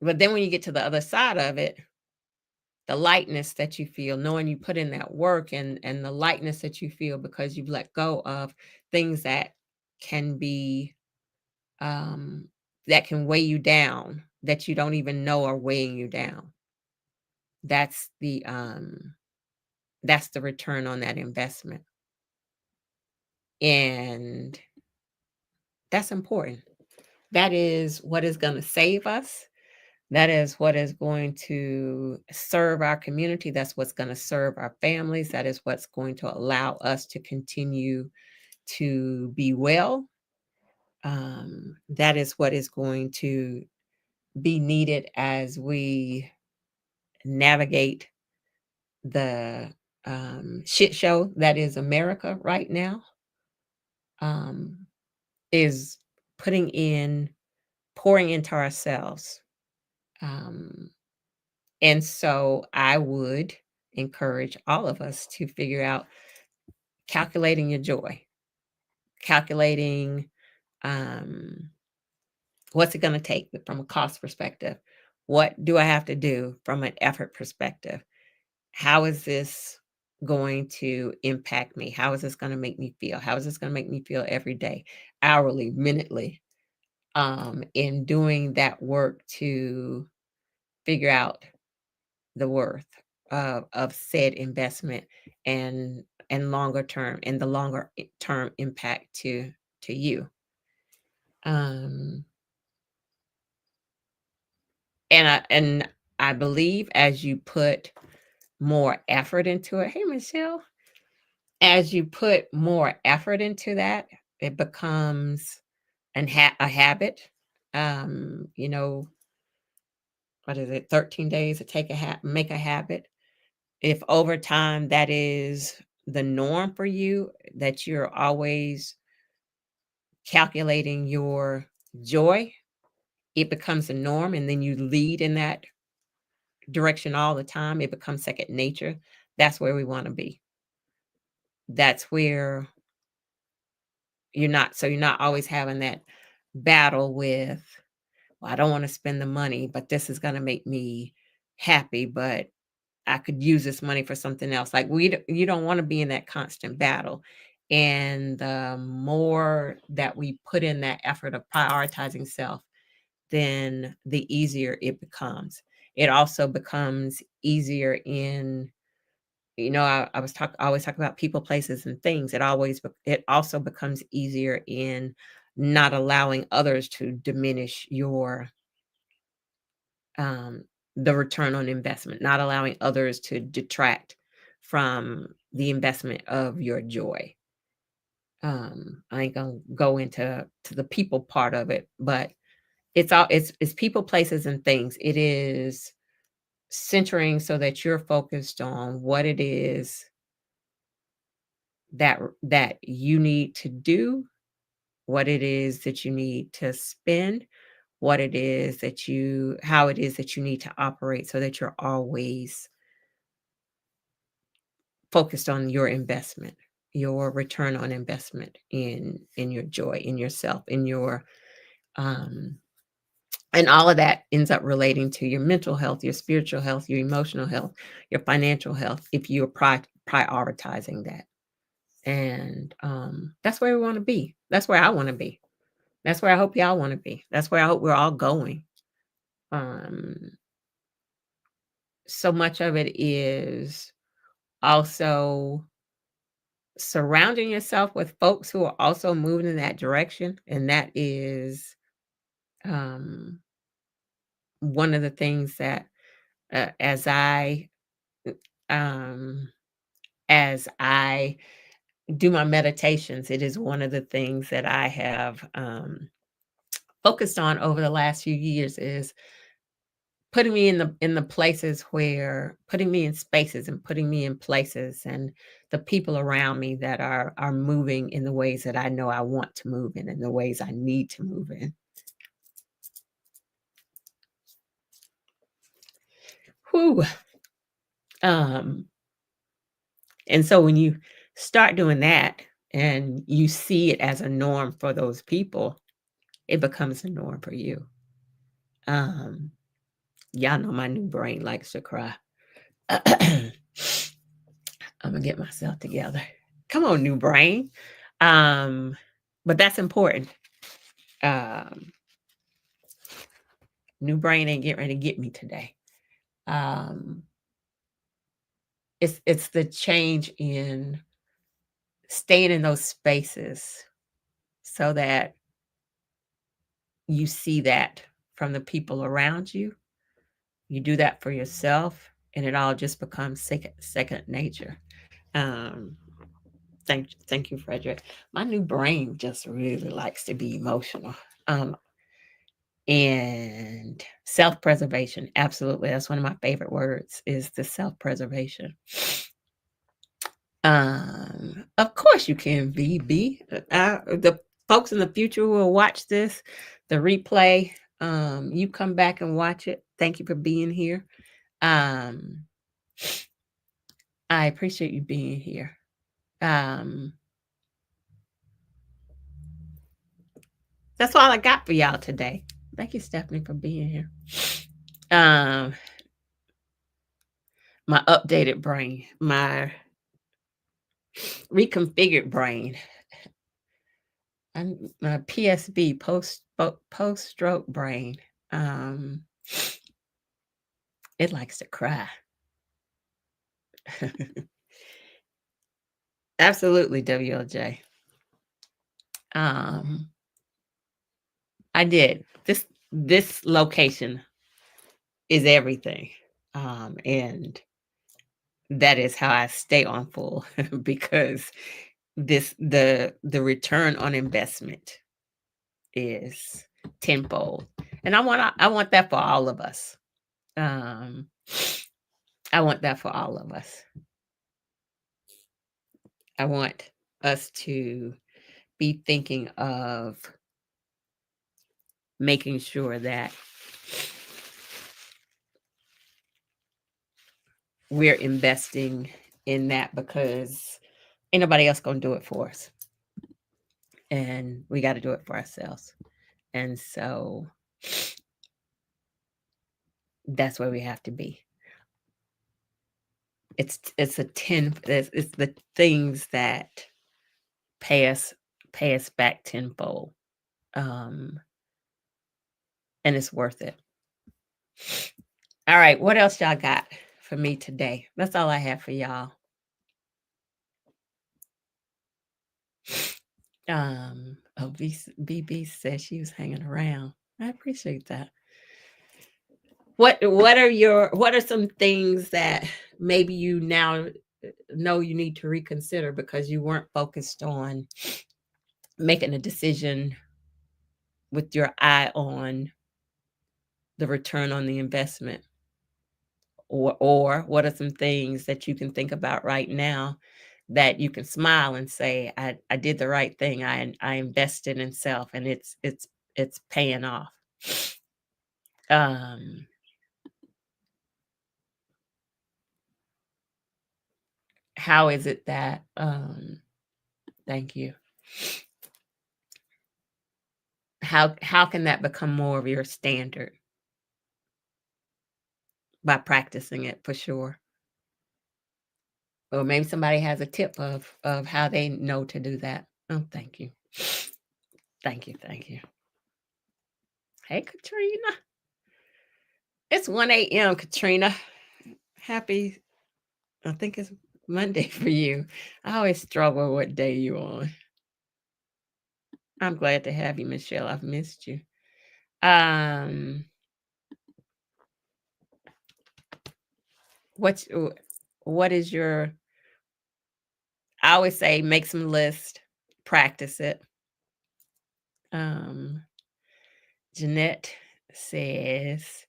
But then when you get to the other side of it, the lightness that you feel knowing you put in that work, and the lightness that you feel because you've let go of things that can be um that can weigh you down, that you don't even know are weighing you down. That's the return on that investment. And that's important. That is what is going to save us. That is what is going to serve our community. That's what's going to serve our families. That is what's going to allow us to continue to be well. That is what is going to be needed as we navigate the shit show that is America right now. Um, is putting in, pouring into ourselves. Um, and so I would encourage all of us to figure out calculating your joy, calculating um, what's it going to take from a cost perspective? What do I have to do from an effort perspective? How is this going to impact me? How is this going to make me feel? How is this going to make me feel every day, hourly, minutely? In doing that work to figure out the worth of said investment, and longer term, and the longer term impact to you. Um, and I believe as you put more effort into it, hey Michelle, as you put more effort into that, it becomes a habit. You know, what is it? 13 days to make a habit. If over time that is the norm for you, that you're always calculating your joy, it becomes a norm, and then you lead in that direction all the time. It becomes second nature. That's where we want to be. That's where you're not always having that battle with, well, I don't want to spend the money, but this is going to make me happy, but I could use this money for something else. Like you don't want to be in that constant battle. And the more that we put in that effort of prioritizing self, then the easier it becomes. It also becomes easier in, I always talk about people, places, and things. It also becomes easier in not allowing others to diminish your um, the return on investment, not allowing others to detract from the investment of your joy. I ain't gonna go into the people part of it, but it's people, places, and things. It is centering so that you're focused on what it is that you need to do, what it is that you need to spend, what it is that you how it is that you need to operate, so that you're always focused on your investment, your return on investment in your joy, in yourself, in your um and all of that ends up relating to your mental health, your spiritual health, your emotional health, your financial health, if you're prioritizing that. And that's where we want to be. That's where I want to be. That's where I hope y'all want to be. That's where I hope we're all going. Um, so much of it is also surrounding yourself with folks who are also moving in that direction. And that is um, one of the things that, uh, as I um, as I do my meditations, it is one of the things that I have focused on over the last few years, is putting me in the places where putting me in spaces and putting me in places and the people around me that are moving in the ways that I know I want to move in and the ways I need to move in. Whew. Um, and so when you start doing that and you see it as a norm for those people, it becomes a norm for you. Um, y'all know my new brain likes to cry. I'm gonna get myself together. Come on, new brain. Um, but that's important. Um, New brain ain't getting ready to get me today. Um, it's the change in staying in those spaces so that you see that from the people around you. You do that for yourself, and it all just becomes second nature. Um, thank you, Frederick. My new brain just really likes to be emotional. Um, and self-preservation, absolutely. That's one of my favorite words, is the self-preservation. Of course you can, VB. The folks in the future who will watch this, the replay, you come back and watch it. Thank you for being here. Um, I appreciate you being here. Um, that's all I got for y'all today. Thank you, Stephanie, for being here. Um, my updated brain, my reconfigured brain, and my PSB, post stroke brain. Um, it likes to cry. Absolutely, WLJ. Um, I did. This location is everything. And that is how I stay on full because the return on investment is tenfold. And I want that for all of us. Um, I want that for all of us. I want us to be thinking of making sure that we're investing in that, because ain't nobody else gonna do it for us. And we got to do it for ourselves. And so that's where we have to be. It's the things that pay us back tenfold. Um, and it's worth it. All right, what else y'all got for me today? That's all I have for y'all. Oh, BB said she was hanging around. I appreciate that. What are some things that maybe you now know you need to reconsider because you weren't focused on making a decision with your eye on the return on the investment? Or what are some things that you can think about right now that you can smile and say, I did the right thing. I invested in self, and it's paying off. Um, how is it that thank you. How can that become more of your standard? By practicing it, for sure. Or maybe somebody has a tip of how they know to do that. Oh, thank you. Thank you, thank you. Hey, Katrina. It's 1 a.m., Katrina. Happy, I think it's Monday for you. I always struggle what day you on. I'm glad to have you, Michelle. I've missed you. What's what is your, I always say make some list, practice it. Jeanette says,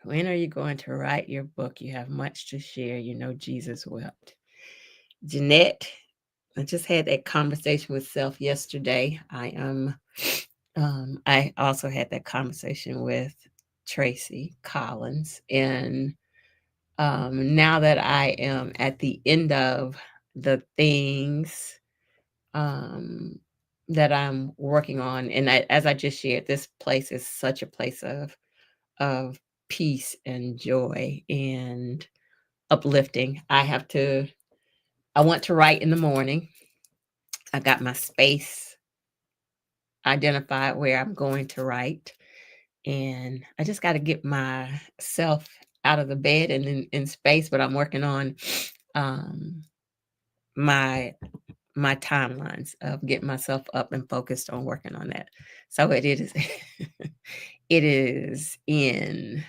when are you going to write your book? You have much to share. You know, Jesus wept. Jeanette, I just had that conversation with self yesterday. I also had that conversation with Tracy Collins. And now that I am at the end of the things that I'm working on, and as I just shared, this place is such a place of peace and joy and uplifting. I want to write in the morning. I got my space identified where I'm going to write. And I just got to get myself out of the bed and in space, but I'm working on my timelines of getting myself up and focused on working on that. So it is it is in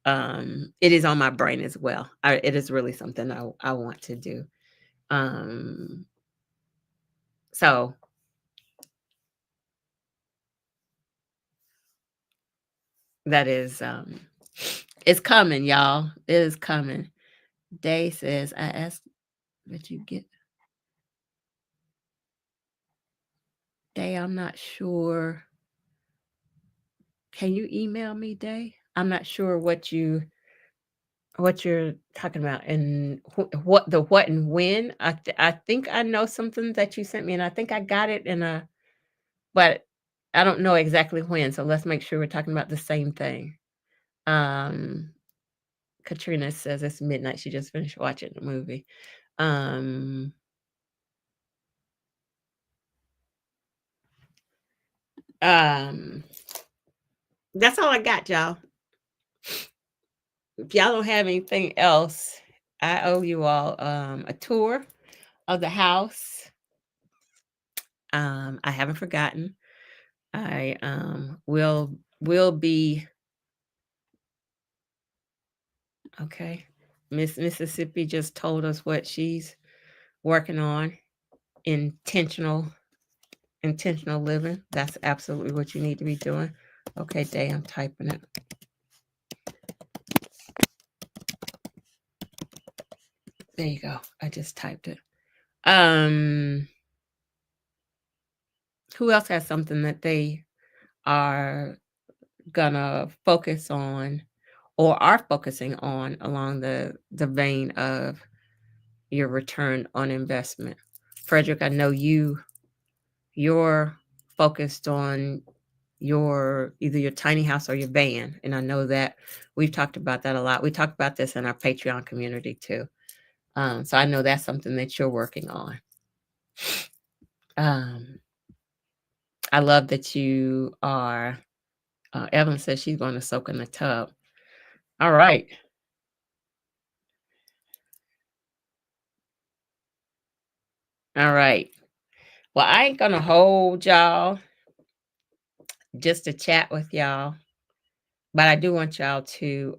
it is on my brain as well. It is really something I want to do. So that is it's coming, y'all. It is coming. Day says, I asked that you get Day, I'm not sure. Can you email me, Day? I'm not sure what you're talking about, and what and when. I think I know something that you sent me, and I think I got it but I don't know exactly when. So let's make sure we're talking about the same thing. Katrina says it's midnight. She just finished watching the movie. That's all I got, y'all. If y'all don't have anything else, I owe you all a tour of the house. I haven't forgotten. I will be okay. Miss Mississippi just told us what she's working on. Intentional living. That's absolutely what you need to be doing. Okay, Day, I'm typing it. There you go. I just typed it. Um, who else has something that they are gonna focus on or are focusing on along the vein of your return on investment? Frederick, I know you're focused on your either your tiny house or your van, and I know that we've talked about that a lot. We talked about this in our Patreon community too. So I know that's something that you're working on. Um, I love that you are. Evelyn says she's going to soak in the tub. All right. All right. Well, I ain't gonna hold y'all just to chat with y'all, but I do want y'all to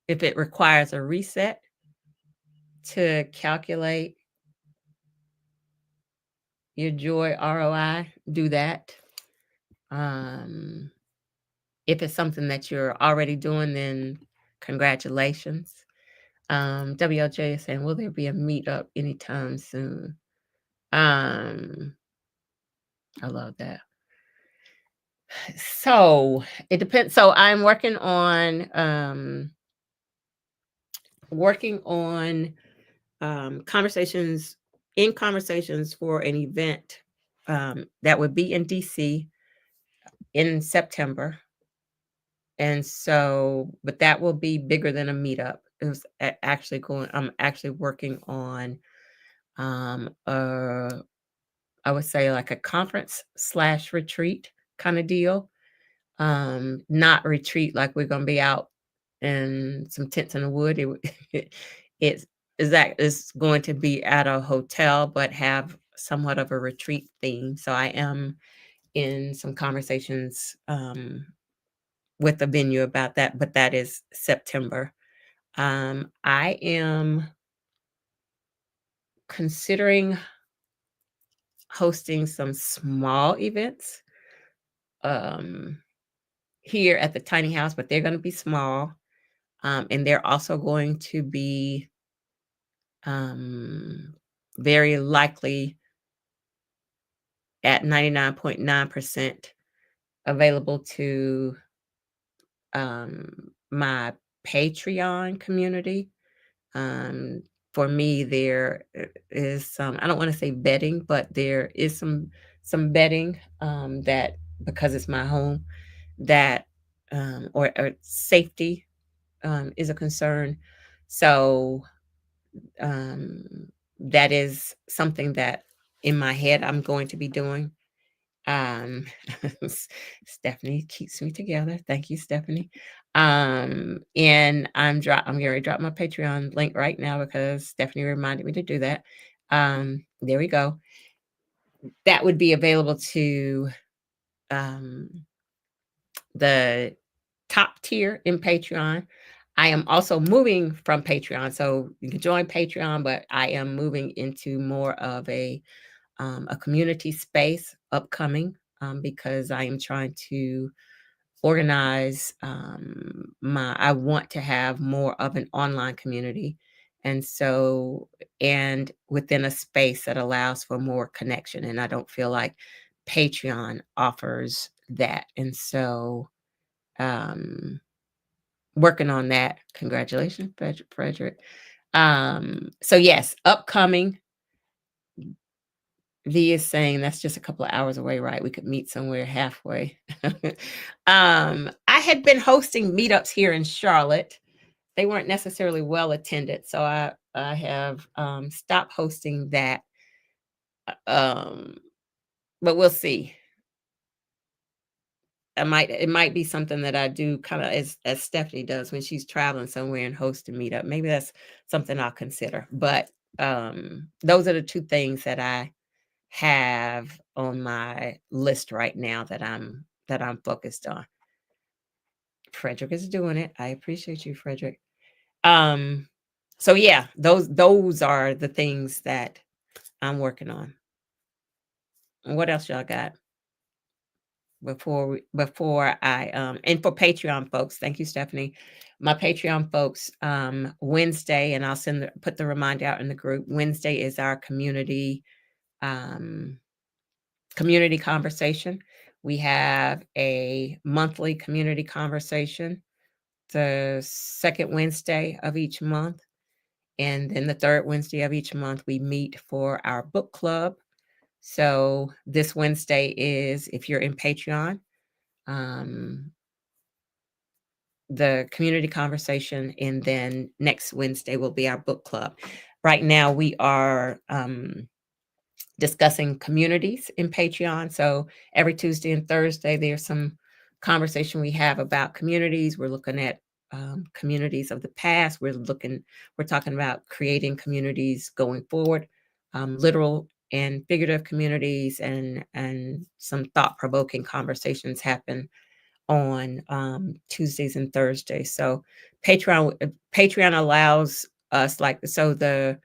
if it requires a reset to calculate your joy ROI, do that. Um, if it's something that you're already doing, then congratulations. WLJ is saying, will there be a meetup anytime soon? I love that. So it depends. So I'm working on conversations for an event that would be in DC in September. And so, but that will be bigger than a meetup. It was actually going, I'm actually working on, uh, I would say like a conference slash retreat kind of deal. Not retreat like we're going to be out in some tents in the wood. It's that is going to be at a hotel, but have somewhat of a retreat theme. So I am in some conversations with the venue about that, but that is September. I am considering hosting some small events um, here at the tiny house, but they're going to be small. And they're also going to be um, very likely at 99.9% available to my Patreon community. Um, for me, there is some, I don't want to say betting, but there is some betting that because it's my home, that or safety is a concern. So that is something that in my head I'm going to be doing. Um, Stephanie keeps me together. Thank you, Stephanie. And I'm going to drop my Patreon link right now because Stephanie reminded me to do that. There we go. That would be available to um, the top tier in Patreon. I am also moving from Patreon, so you can join Patreon, but I am moving into more of a community space upcoming because I am trying to organize I want to have more of an online community. And so, and within a space that allows for more connection. And I don't feel like Patreon offers that. And so, um, working on that. Congratulations, Frederick. So yes, upcoming. V is saying that's just a couple of hours away, right? We could meet somewhere halfway. I had been hosting meetups here in Charlotte. They weren't necessarily well attended, so I have stopped hosting that. Um, but we'll see. It might be something that I do kind of as Stephanie does when she's traveling somewhere and host a meetup. Maybe that's something I'll consider. But those are the two things that I have on my list right now that I'm focused on. Frederick is doing it. I appreciate you, Frederick. Um, so yeah, those are the things that I'm working on. What else y'all got? before I and for Patreon folks, thank you, Stephanie. My Patreon folks, Wednesday, and I'll put the reminder out in the group. Wednesday is our um community conversation. We have a monthly community conversation the second Wednesday of each month. And then the third Wednesday of each month, we meet for our book club. So this Wednesday is, if you're in Patreon, um, the community conversation. And then next Wednesday will be our book club. Right now, we are discussing communities in Patreon. So every Tuesday and Thursday, there's some conversation we have about communities. We're looking at communities of the past. We're talking about creating communities going forward, literal and figurative communities, and some thought-provoking conversations happen on Tuesdays and Thursdays. So Patreon allows us, like, so the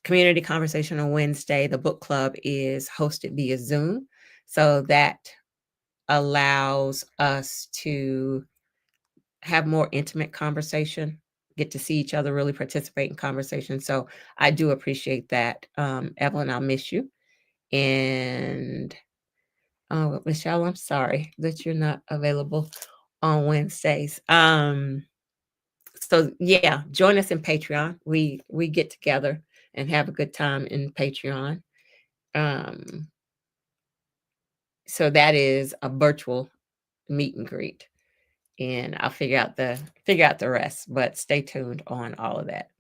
community conversation on Wednesday. The book club is hosted via Zoom. So that allows us to have more intimate conversation, get to see each other, really participate in conversation. So I do appreciate that. Evelyn, I'll miss you. And Michelle, I'm sorry that you're not available on Wednesdays. So yeah, join us in Patreon. We get together and have a good time in Patreon. Um, so that is a virtual meet and greet, and I'll figure out the rest. But stay tuned on all of that.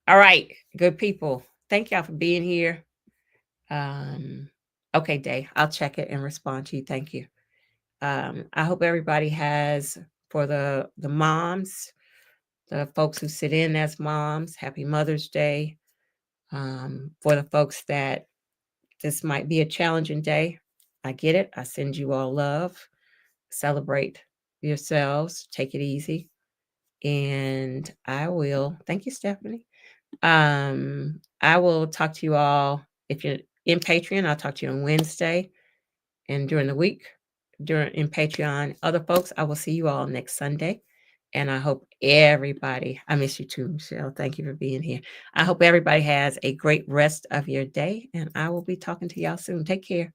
All right, good people. Thank y'all for being here. Okay, Day, I'll check it and respond to you. Thank you. I hope everybody has, for the moms, the folks who sit in as moms, happy Mother's Day. For the folks that this might be a challenging day, I get it. I send you all love. Celebrate yourselves. Take it easy. And thank you, Stephanie. I will talk to you all. If you're in Patreon, I'll talk to you on Wednesday and during the week. In Patreon, other folks, I will see you all next Sunday. And I hope I miss you too, Michelle. Thank you for being here. I hope everybody has a great rest of your day. And I will be talking to y'all soon. Take care.